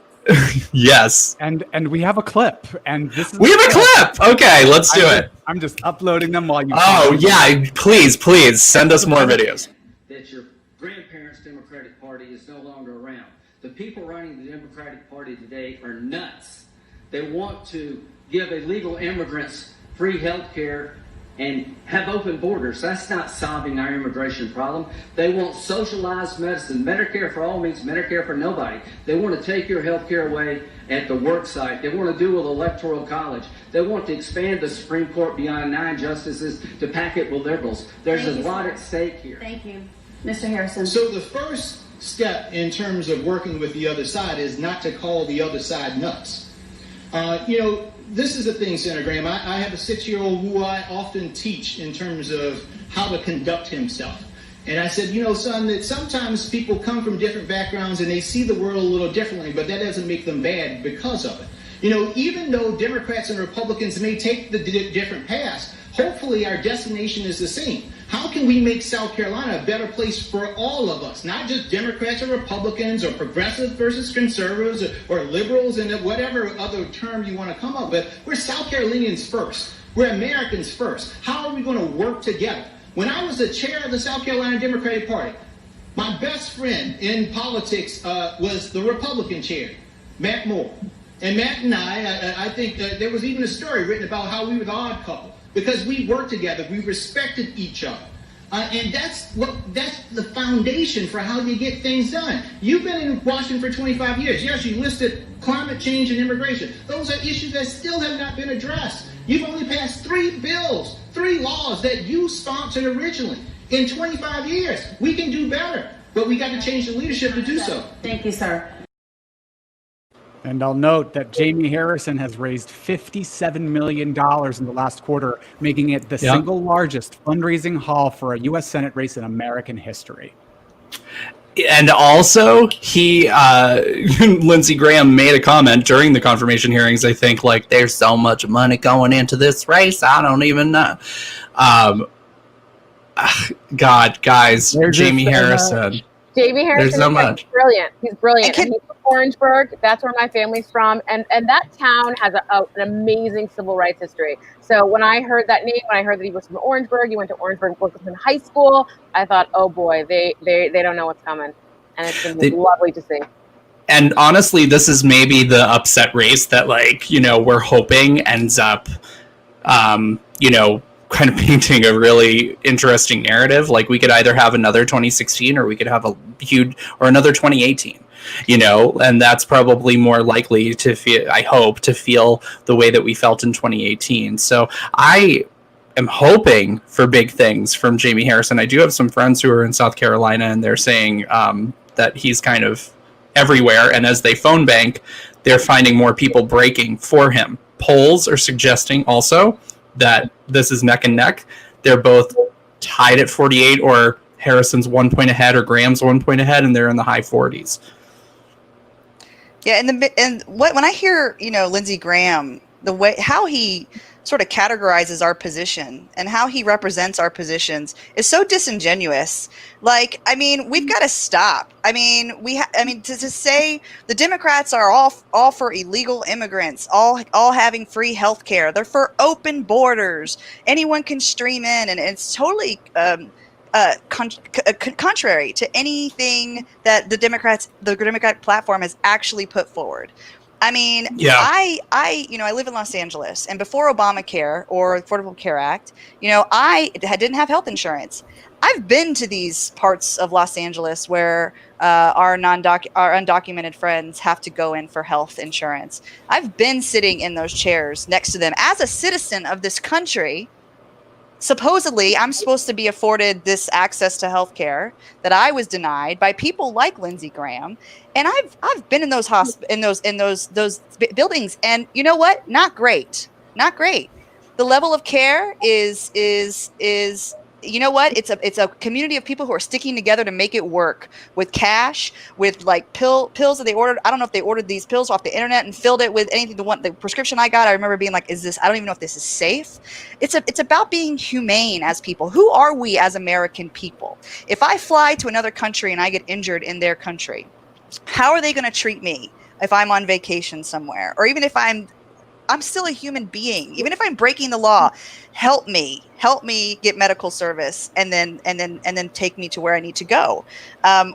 yes. And we have a clip. And we have a clip. Okay, let's do it. I'm just uploading them while you. Oh, yeah. Please send us more videos. That your grandparents' Democratic Party is no longer around. The people running the Democratic Party today are nuts. They want to give illegal immigrants free health care and have open borders. That's not solving our immigration problem. They want socialized medicine. Medicare for all means Medicare for nobody. They want to take your health care away at the work site. They want to do with electoral college. They want to expand the Supreme Court beyond 9 justices to pack it with liberals. There's a lot at stake here. Thank you. Mr. Harrison. So the first step in terms of working with the other side is not to call the other side nuts. This is the thing, Senator Graham. I have a 6-year-old who I often teach in terms of how to conduct himself. And I said, son, that sometimes people come from different backgrounds and they see the world a little differently, but that doesn't make them bad because of it. Even though Democrats and Republicans may take the different paths, hopefully our destination is the same. How can we make South Carolina a better place for all of us, not just Democrats or Republicans or progressives versus conservatives or liberals and whatever other term you want to come up with? We're South Carolinians first. We're Americans first. How are we going to work together? When I was the chair of the South Carolina Democratic Party, my best friend in politics was the Republican chair, Matt Moore. And Matt and I think there was even a story written about how we were the odd couple because we worked together, we respected each other. And that's the foundation for how you get things done. You've been in Washington for 25 years. Yes, you listed climate change and immigration. Those are issues that still have not been addressed. You've only passed 3 bills, 3 laws that you sponsored originally. In 25 years, we can do better, but we got to change the leadership to do so. Thank you, sir. And I'll note that Jamie Harrison has raised $57 million in the last quarter, making it the single largest fundraising haul for a U.S. Senate race in American history. And also, Lindsey Graham made a comment during the confirmation hearings, I think, like, there's so much money going into this race, I don't even know. God, guys, Jamie Harrison. Jamie Harrison is brilliant. He's brilliant. And he's from Orangeburg. That's where my family's from. And that town has an amazing civil rights history. So when I heard that name, when I heard that he was from Orangeburg, he went to Orangeburg Wilkinson High School, I thought, oh boy, they don't know what's coming. And it's been lovely to see. And honestly, this is maybe the upset race that, we're hoping ends up, kind of painting a really interesting narrative. Like, we could either have another 2016 or we could have another 2018, and that's probably more likely to feel, I hope, to feel the way that we felt in 2018. So I am hoping for big things from Jamie Harrison. I do have some friends who are in South Carolina, and they're saying that he's kind of everywhere. And as they phone bank, they're finding more people breaking for him. Polls are suggesting also that this is neck and neck. They're both tied at 48, or Harrison's 1 point ahead, or Graham's 1 point ahead, and they're in the high 40s. Yeah, when I hear Lindsey Graham, the way how he sort of categorizes our position and how he represents our positions is so disingenuous. Like, I mean, we've got to stop. I mean, to say the Democrats are all for illegal immigrants, all having free health care. They're for open borders. Anyone can stream in, and it's totally contrary to anything that the Democratic platform has actually put forward. I mean, yeah. I live in Los Angeles, and before Obamacare or Affordable Care Act, I didn't have health insurance. I've been to these parts of Los Angeles where our undocumented friends have to go in for health insurance. I've been sitting in those chairs next to them as a citizen of this country. Supposedly, I'm supposed to be afforded this access to health care that I was denied by people like Lindsey Graham. And I've been in those those buildings, and you know what? Not great. The level of care is you know what? It's a community of people who are sticking together to make it work with cash, with like pills that they ordered. I don't know if they ordered these pills off the internet and filled it with anything. The prescription I got, I remember being like, I don't even know if this is safe. It's about being humane as people. Who are we as American people? If I fly to another country and I get injured in their country, how are they going to treat me if I'm on vacation somewhere? Or even if I'm still a human being, even if I'm breaking the law, help me get medical service and then take me to where I need to go,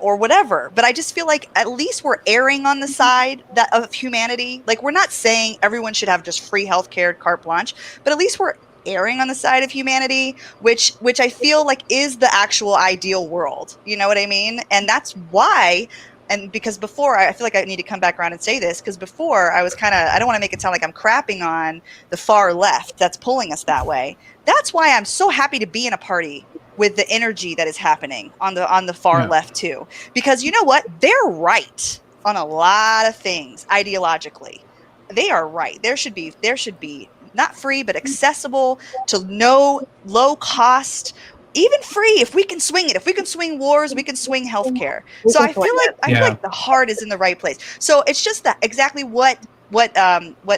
or whatever. But I just feel like at least we're erring on the side of humanity. Like, we're not saying everyone should have just free healthcare, carte blanche, but at least we're erring on the side of humanity, which I feel like is the actual ideal world. You know what I mean? And that's why. And because before, I feel like I need to come back around and say this, because before I was I don't want to make it sound like I'm crapping on the far left that's pulling us that way. That's why I'm so happy to be in a party with the energy that is happening on the far left too. Because you know what? They're right on a lot of things ideologically. They are right. There should be not free, but accessible to no low cost even free, if we can swing it, if we can swing wars, we can swing healthcare. So I feel like the heart is in the right place. So it's just that exactly what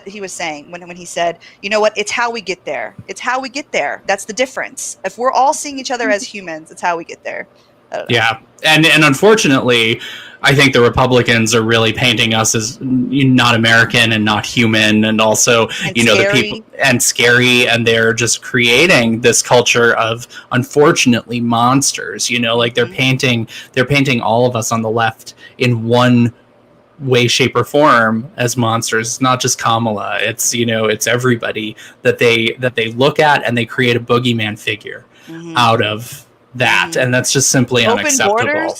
he was saying when he said, you know what, it's how we get there. It's how we get there. That's the difference. If we're all seeing each other as humans, it's how we get there. Yeah, and unfortunately, I think the Republicans are really painting us as not American and not human, and also the people and scary, and they're just creating this culture of, unfortunately, monsters. Like they're painting all of us on the left in one way, shape, or form as monsters. It's not just Kamala. It's it's everybody that they look at, and they create a boogeyman figure out of that, and that's just simply unacceptable.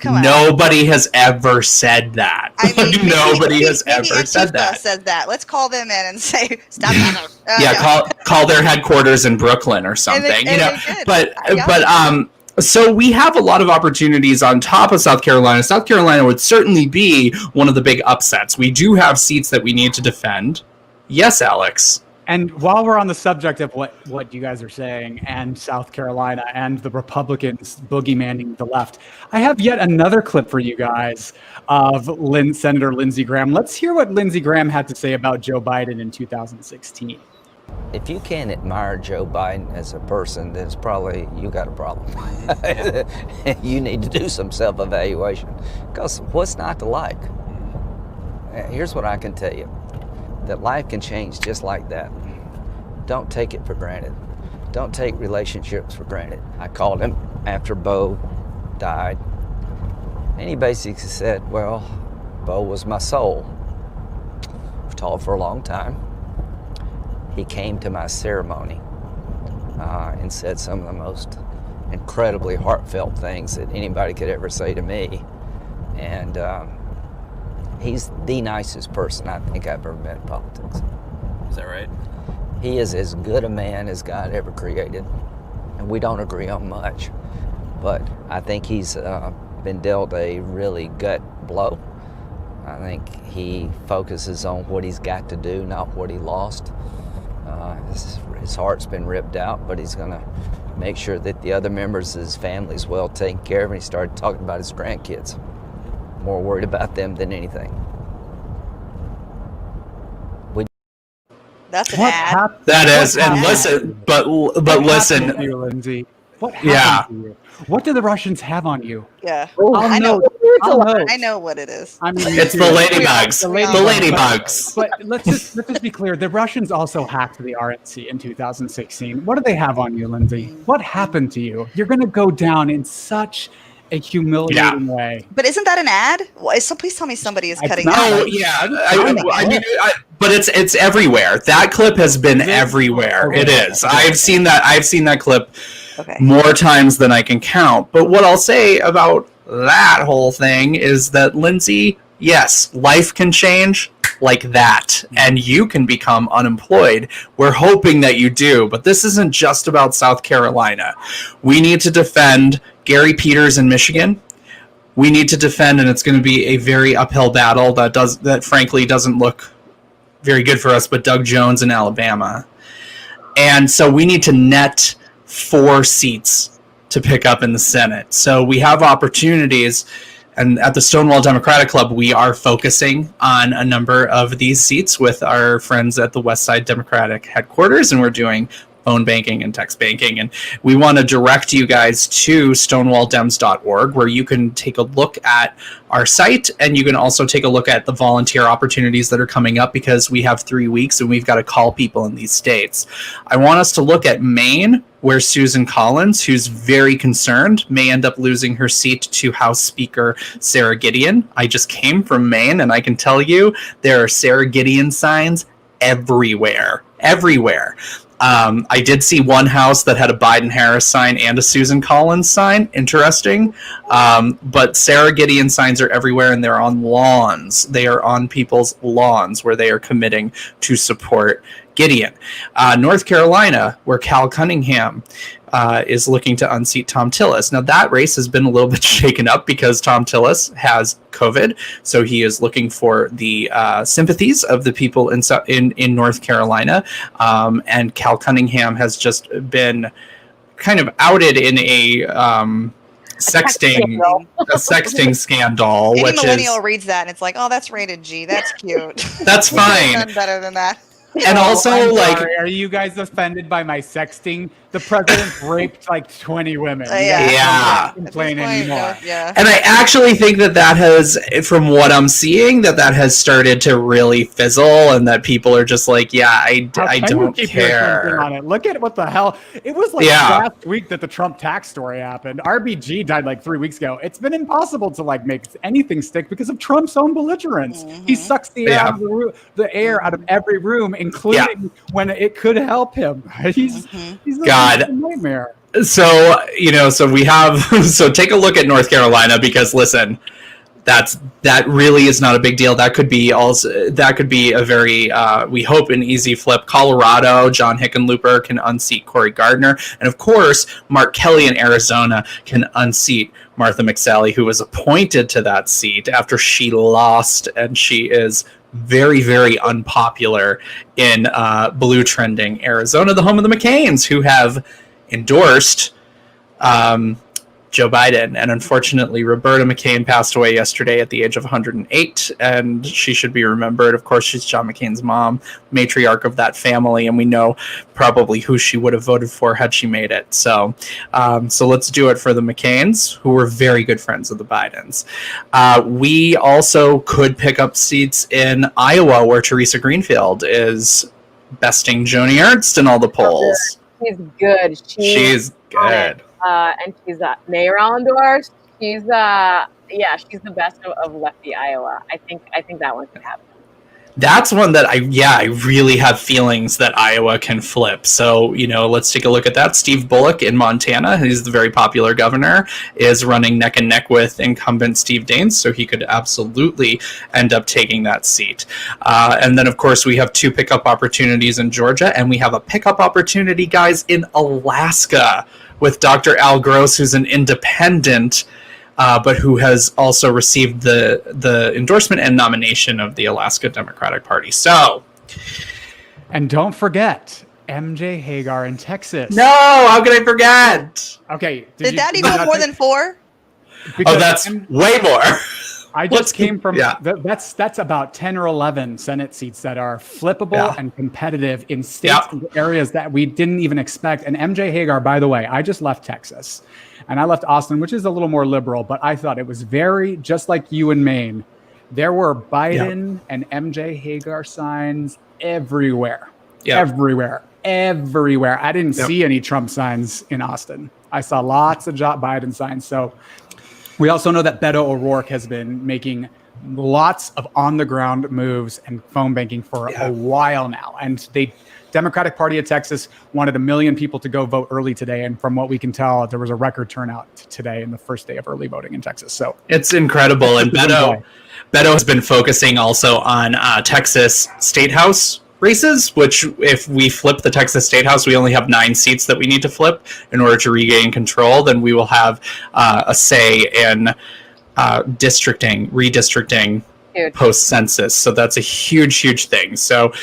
Nobody has ever said that. I mean, nobody has ever said that. Said that. Let's call them in and say, stop that. Call their headquarters in Brooklyn or something. So we have a lot of opportunities on top of South Carolina. South Carolina would certainly be one of the big upsets. We do have seats that we need to defend. Yes, Alex. And while we're on the subject of what you guys are saying, and South Carolina and the Republicans boogeymanning the left, I have yet another clip for you guys of Senator Lindsey Graham. Let's hear what Lindsey Graham had to say about Joe Biden in 2016. If you can't admire Joe Biden as a person, then it's probably you got a problem. You need to do some self-evaluation, because what's not to like? Here's what I can tell you. That life can change just like that. Don't take it for granted. Don't take relationships for granted. I called him after Bo died, and he basically said, well, Bo was my soul. We've talked for a long time. He came to my ceremony and said some of the most incredibly heartfelt things that anybody could ever say to me. And he's the nicest person I think I've ever met in politics. Is that right? He is as good a man as God ever created. And we don't agree on much. But I think he's been dealt a really gut blow. I think he focuses on what he's got to do, not what he lost. His heart's been ripped out, but he's going to make sure that the other members of his family is well taken care of. And he started talking about his grandkids. More worried about them than anything. That's an ad. That is, and listen, but listen, to you, Lindsey. What happened to you? What do the Russians have on you? Yeah, I know. I know what it is. I mean, it's the ladybugs. The ladybugs. But let's just be clear. The Russians also hacked the RNC in 2016. What do they have on you, Lindsey? What happened to you? You're going to go down in such a humiliating way. But isn't that an ad? Please tell me somebody is cutting that. Oh yeah, I mean, but it's everywhere. That clip has been everywhere. Okay. It is. I've seen that clip more times than I can count. But what I'll say about that whole thing is that, Lindsey, yes, life can change like that, and you can become unemployed. We're hoping that you do, but this isn't just about South Carolina. We need to defend Gary Peters in Michigan. We need to defend, and it's going to be a very uphill battle that frankly doesn't look very good for us, but Doug Jones in Alabama. And so we need to net 4 seats to pick up in the Senate. So we have opportunities. And at the Stonewall Democratic Club, we are focusing on a number of these seats with our friends at the Westside Democratic headquarters, and we're doing phone banking and text banking. And we want to direct you guys to stonewalldems.org, where you can take a look at our site, and you can also take a look at the volunteer opportunities that are coming up, because we have 3 weeks and we've got to call people in these states. I want us to look at Maine, where Susan Collins, who's very concerned, may end up losing her seat to House Speaker Sarah Gideon. I just came from Maine, and I can tell you there are Sarah Gideon signs everywhere. I did see one house that had a Biden-Harris sign and a Susan Collins sign. Interesting. But Sarah Gideon signs are everywhere, and they're on lawns. They are on people's lawns where they are committing to support Gideon. North Carolina, where Cal Cunningham is looking to unseat Tom Tillis. Now, that race has been a little bit shaken up because Tom Tillis has COVID, so he is looking for the sympathies of the people in North Carolina, and Cal Cunningham has just been kind of outed in a sexting scandal. Any which millennial is reads that and it's like, oh, that's rated G. That's cute. that's fine. Done better than that. And also, I'm like, sorry, are you guys offended by my sexting? The president raped like 20 women. You guys Yeah. don't complain anymore. Yeah. And I actually think that has, from what I'm seeing, that has started to really fizzle, and that people are just like, yeah, I don't care. On it. Look at what the hell. It was like last week that the Trump tax story happened. RBG died like 3 weeks ago. It's been impossible to like make anything stick because of Trump's own belligerence. He sucks the air out of the air out of every room, including when it could help him. He's a nightmare. So, so we have, so take a look at North Carolina, because listen, that really is not a big deal. That could be a very, we hope, an easy flip. Colorado, John Hickenlooper can unseat Cory Gardner. And of course, Mark Kelly in Arizona can unseat Martha McSally, who was appointed to that seat after she lost, and she is very, very unpopular in blue trending Arizona, the home of the McCains, who have endorsed Joe Biden. And unfortunately, Roberta McCain passed away yesterday at the age of 108, and she should be remembered. Of course, she's John McCain's mom, matriarch of that family, and we know probably who she would have voted for had she made it. So let's do it for the McCains, who were very good friends of the Bidens. We also could pick up seats in Iowa, where Teresa Greenfield is besting Joni Ernst in all the polls. She's good. She's good. And she's Mayor Allendorf. She's she's the best of lefty Iowa. I think that one could happen. That's one that I really have feelings that Iowa can flip. So, let's take a look at that. Steve Bullock in Montana, who's the very popular governor, is running neck and neck with incumbent Steve Daines, so he could absolutely end up taking that seat. And then, of course, we have 2 pickup opportunities in Georgia, and we have a pickup opportunity, guys, in Alaska with Dr. Al Gross, who's an independent, but who has also received the endorsement and nomination of the Alaska Democratic Party. So, and don't forget MJ Hagar in Texas. No, how could I forget? Okay, did that equal more than 4? That's way more. I just came from that's about 10 or 11 Senate seats that are flippable and competitive in states and areas that we didn't even expect. And MJ Hagar, by the way, I just left Texas and I left Austin, which is a little more liberal, but I thought it was very, just like you in Maine, there were Biden and MJ Hagar signs everywhere. Everywhere. I didn't see any Trump signs in Austin. I saw lots of Biden signs. So we also know that Beto O'Rourke has been making lots of on-the-ground moves and phone banking for a while now. And the Democratic Party of Texas wanted 1 million people to go vote early today. And from what we can tell, there was a record turnout today in the first day of early voting in Texas. So it's incredible. And Beto has been focusing also on Texas State House races, which if we flip the Texas State House, we only have 9 seats that we need to flip in order to regain control. Then we will have a say in redistricting post-census. So that's a huge thing. So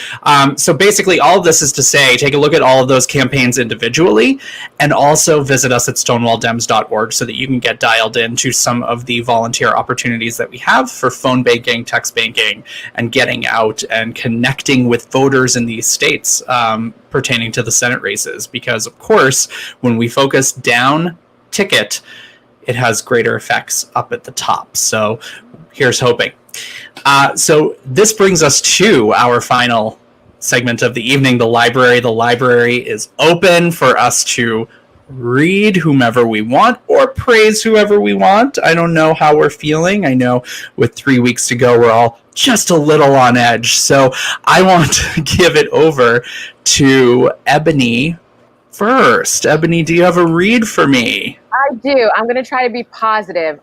basically all of this is to say, take a look at all of those campaigns individually, and also visit us at stonewalldems.org so that you can get dialed into some of the volunteer opportunities that we have for phone banking, text banking, and getting out and connecting with voters in these states pertaining to the Senate races. Because, of course, when we focus down ticket, it has greater effects up at the top. So here's hoping. So this brings us to our final segment of the evening, the library. The library is open for us to read whomever we want or praise whoever we want. I don't know how we're feeling. I know with 3 weeks to go, we're all just a little on edge. So I want to give it over to Ebony first. Ebony, do you have a read for me? I do. I'm going to try to be positive.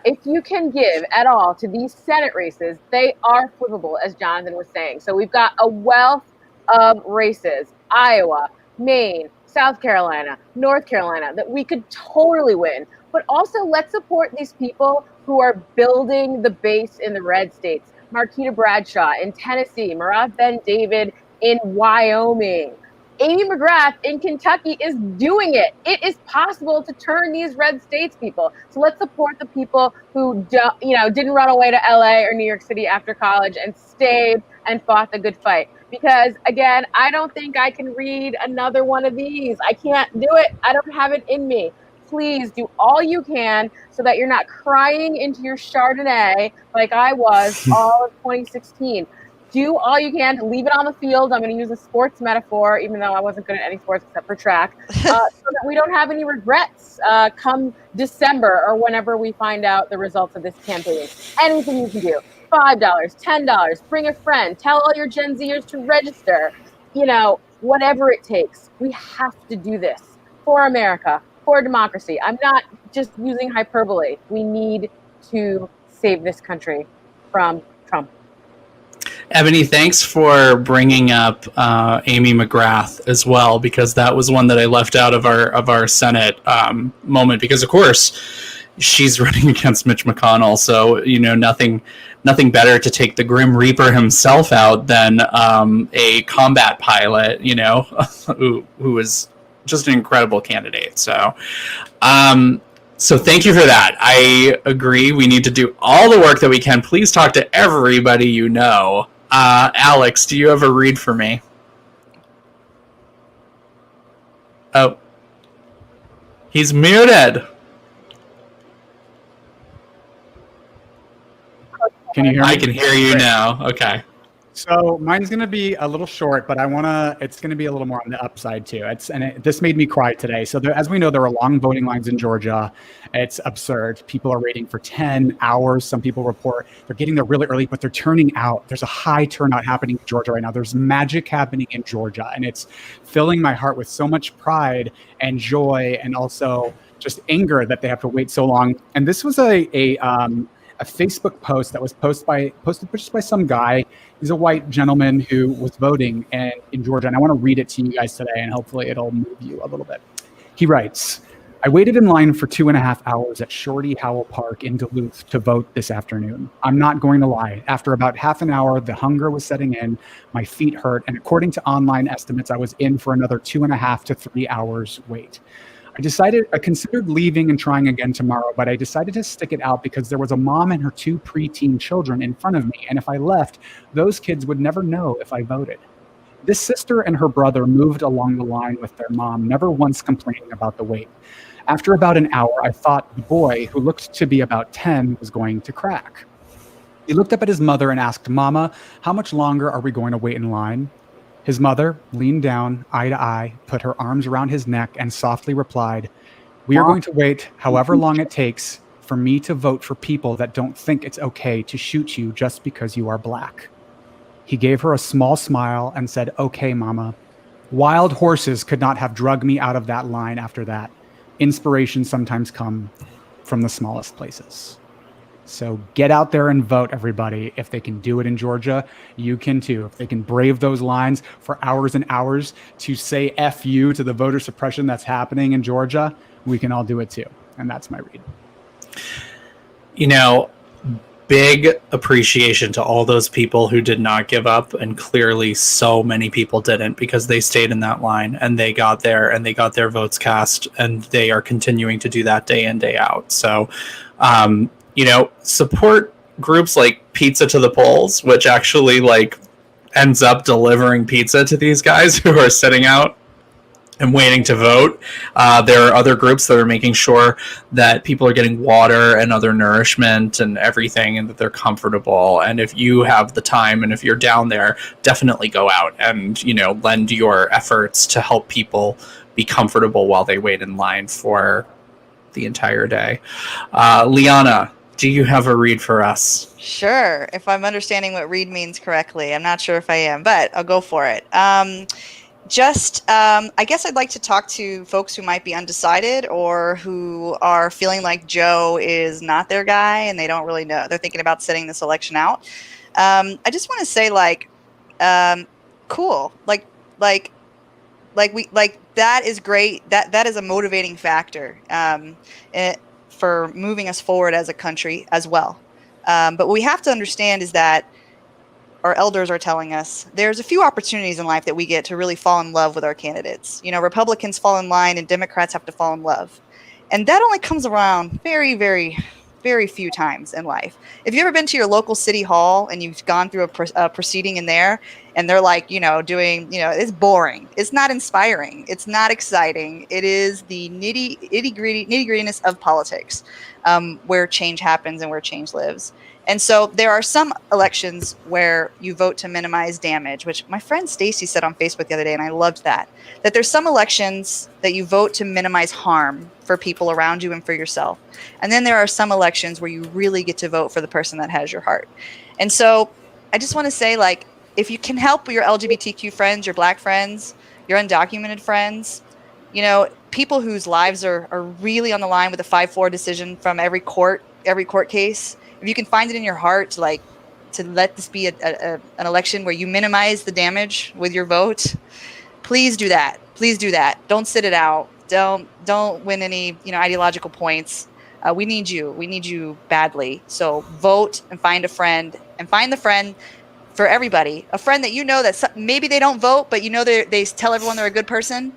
If you can give at all to these Senate races, they are flippable, as Jonathan was saying. So we've got a wealth of races, Iowa, Maine, South Carolina, North Carolina, that we could totally win. But also let's support these people who are building the base in the red states. Marquita Bradshaw in Tennessee, Marav Ben David in Wyoming. Amy McGrath in Kentucky is doing it. It is possible to turn these red states, people. So let's support the people who didn't run away to LA or New York City after college and stayed and fought the good fight. Because again, I don't think I can read another one of these. I can't do it. I don't have it in me. Please do all you can so that you're not crying into your Chardonnay like I was all of 2016. Do all you can to leave it on the field. I'm going to use a sports metaphor, even though I wasn't good at any sports except for track, so that we don't have any regrets come December or whenever we find out the results of this campaign. Anything you can do. $5, $10, bring a friend, tell all your Gen Zers to register, whatever it takes. We have to do this for America, for democracy. I'm not just using hyperbole. We need to save this country from Trump. Ebony, thanks for bringing up Amy McGrath as well, because that was one that I left out of our Senate moment, because of course she's running against Mitch McConnell. So, nothing better to take the Grim Reaper himself out than a combat pilot, who is just an incredible candidate. So, so thank you for that. I agree. We need to do all the work that we can. Please talk to everybody you know. Alex, do you have a read for me? Oh. He's muted. Can you hear me? I can hear you now. Okay. So mine's going to be a little short, but it's going to be a little more on the upside too. This made me cry today. So as we know, there are long voting lines in Georgia. It's absurd. People are waiting for 10 hours. Some people report they're getting there really early, but they're turning out. There's a high turnout happening in Georgia right now. There's magic happening in Georgia, and it's filling my heart with so much pride and joy, and also just anger that they have to wait so long. And this was a Facebook post that was posted just by some guy. He's a white gentleman who was voting in Georgia, and I want to read it to you guys today, and hopefully it'll move you a little bit. He writes, I waited in line for 2.5 hours at Shorty Howell Park in Duluth to vote this afternoon. I'm not going to lie. After about half an hour, the hunger was setting in, my feet hurt, and according to online estimates, I was in for another 2.5 to 3 hours wait. I considered leaving and trying again tomorrow, but I decided to stick it out because there was a mom and her 2 preteen children in front of me, and if I left, those kids would never know if I voted. This sister and her brother moved along the line with their mom, never once complaining about the wait. After about an hour, I thought the boy, who looked to be about 10, was going to crack. He looked up at his mother and asked, Mama, how much longer are we going to wait in line? His mother leaned down, eye to eye, put her arms around his neck, and softly replied, we are going to wait however long it takes for me to vote for people that don't think it's okay to shoot you just because you are black. He gave her a small smile and said, okay, Mama. Wild horses could not have drugged me out of that line after that. Inspiration sometimes comes from the smallest places. So get out there and vote, everybody. If they can do it in Georgia, you can too. If they can brave those lines for hours and hours to say F you to the voter suppression that's happening in Georgia, we can all do it too. And that's my read. Big appreciation to all those people who did not give up, and clearly so many people didn't, because they stayed in that line and they got there and they got their votes cast, and they are continuing to do that day in, day out. So, support groups like Pizza to the Polls, which actually ends up delivering pizza to these guys who are sitting out and waiting to vote. There are other groups that are making sure that people are getting water and other nourishment and everything, and that they're comfortable. And if you have the time and if you're down there, definitely go out and, lend your efforts to help people be comfortable while they wait in line for the entire day. Lianna, do you have a read for us? Sure. If I'm understanding what read means correctly. I'm not sure if I am, but I'll go for it. I guess I'd like to talk to folks who might be undecided or who are feeling like Joe is not their guy and they don't really know. They're thinking about sitting this election out. I just want to say, cool. That is great. That is a motivating factor for moving us forward as a country as well. But what we have to understand is that our elders are telling us, there's a few opportunities in life that we get to really fall in love with our candidates. You know, Republicans fall in line and Democrats have to fall in love. And that only comes around very, very, very few times in life. If you've ever been to your local city hall and you've gone through a proceeding in there and they're like, doing, it's boring. It's not inspiring. It's not exciting. It is the nitty-grittiness of politics, where change happens and where change lives. And so there are some elections where you vote to minimize damage, which my friend Stacy said on Facebook the other day, and I loved that there's some elections that you vote to minimize harm for people around you and for yourself. And then there are some elections where you really get to vote for the person that has your heart. And so I just want to say, like, if you can help your LGBTQ friends, your Black friends, your undocumented friends, people whose lives are really on the line with a 5-4 decision from every court case, if you can find it in your heart to let this be an election where you minimize the damage with your vote, please do that. Please do that. Don't sit it out. Don't win any ideological points. We need you. We need you badly. So vote and find a friend, and find the friend for everybody. A friend that that maybe they don't vote, but they tell everyone they're a good person.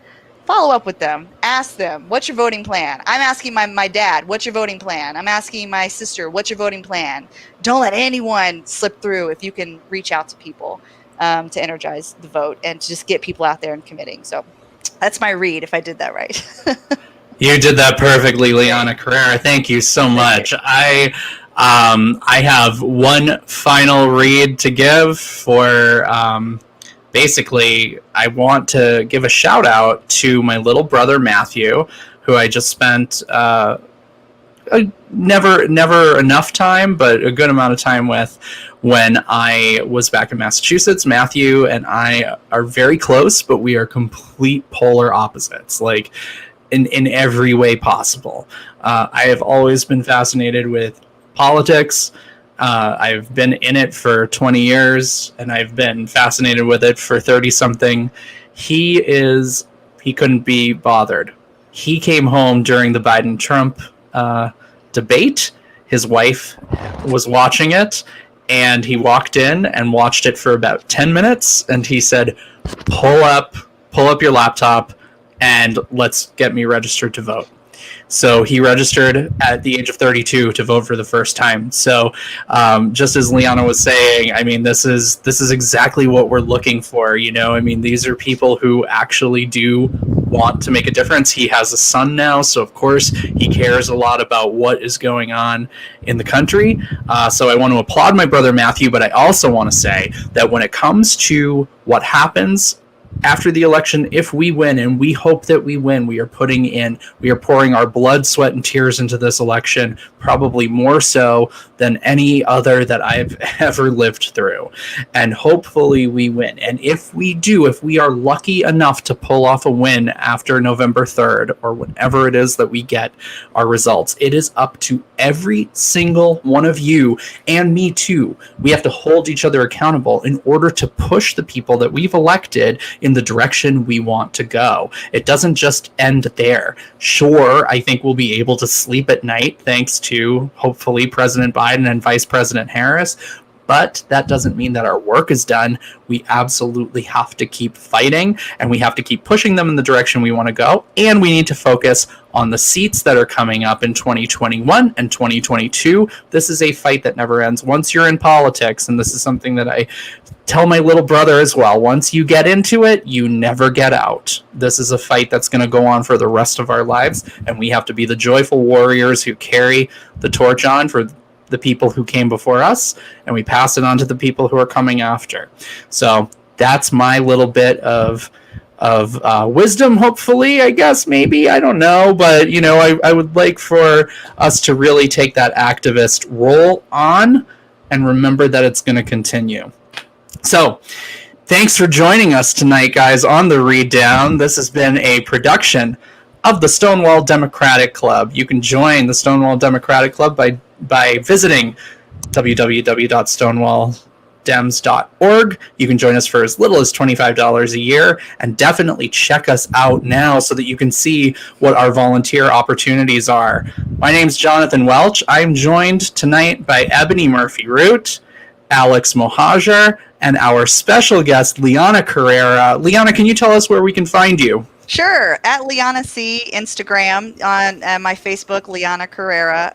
Follow up with them. Ask them, what's your voting plan? I'm asking my dad, what's your voting plan? I'm asking my sister, what's your voting plan? Don't let anyone slip through if you can reach out to people to energize the vote and to just get people out there and committing. So that's my read, if I did that right. You did that perfectly, Lianna Carrera. Thank you so much. I have one final read to give for... Basically, I want to give a shout out to my little brother Matthew, who I just spent never enough time, but a good amount of time with when I was back in Massachusetts. Matthew and I are very close, but we are complete polar opposites, like in every way possible. I have always been fascinated with politics. I've been in it for 20 years, and I've been fascinated with it for 30-something. He couldn't be bothered. He came home during the Biden-Trump debate. His wife was watching it, and he walked in and watched it for about 10 minutes, and he said, pull up your laptop, and let's get me registered to vote. So he registered at the age of 32 to vote for the first time. So just as Lianna was saying, I mean, this is exactly what we're looking for. I mean, these are people who actually do want to make a difference. He has a son now, so of course he cares a lot about what is going on in the country. So I want to applaud my brother Matthew, but I also want to say that when it comes to what happens after the election, if we win, and we hope that we win, we are pouring our blood, sweat, and tears into this election, probably more so than any other that I've ever lived through. And hopefully we win. And if we are lucky enough to pull off a win after November 3rd, or whenever it is that we get our results, it is up to every single one of you, and me too. We have to hold each other accountable in order to push the people that we've elected in the direction we want to go. It doesn't just end there. Sure, I think we'll be able to sleep at night thanks to, hopefully, President Biden and Vice President Harris, but that doesn't mean that our work is done. We absolutely have to keep fighting, and we have to keep pushing them in the direction we want to go, and we need to focus on the seats that are coming up in 2021 and 2022. This is a fight that never ends. Once you're in politics, and this is something that I tell my little brother as well, once you get into it, you never get out. This is a fight that's going to go on for the rest of our lives, and we have to be the joyful warriors who carry the torch on for the people who came before us, and we pass it on to the people who are coming after. So that's my little bit of wisdom, hopefully, I guess, maybe, I don't know, but I would like for us to really take that activist role on and remember that it's going to continue. So thanks for joining us tonight, guys, on the Read Down. This has been a production of the Stonewall Democratic Club. You can join the Stonewall Democratic Club by visiting www.stonewalldems.org. You can join us for as little as $25 a year, and definitely check us out now so that you can see what our volunteer opportunities are. My name's Jonathan Welch. I'm joined tonight by Ebony Murphy-Root, Alex Mohajer, and our special guest, Lianna Carrera. Lianna, can you tell us where we can find you? Sure, at Lianna C Instagram, on my Facebook, Lianna Carrera.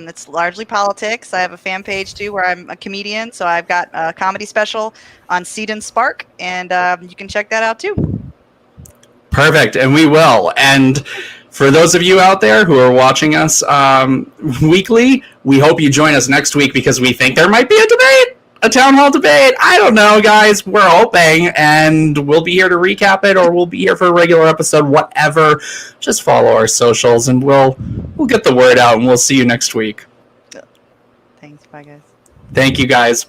It's largely politics. I have a fan page too where I'm a comedian, so I've got a comedy special on Seed and Spark, and you can check that out too. Perfect, and we will. And for those of you out there who are watching us weekly, we hope you join us next week because we think there might be a debate. A town hall debate. I don't know, guys. We're hoping, and we'll be here to recap it, or we'll be here for a regular episode, whatever. Just follow our socials, and we'll get the word out, and we'll see you next week. Thanks. Bye, guys. Thank you, guys.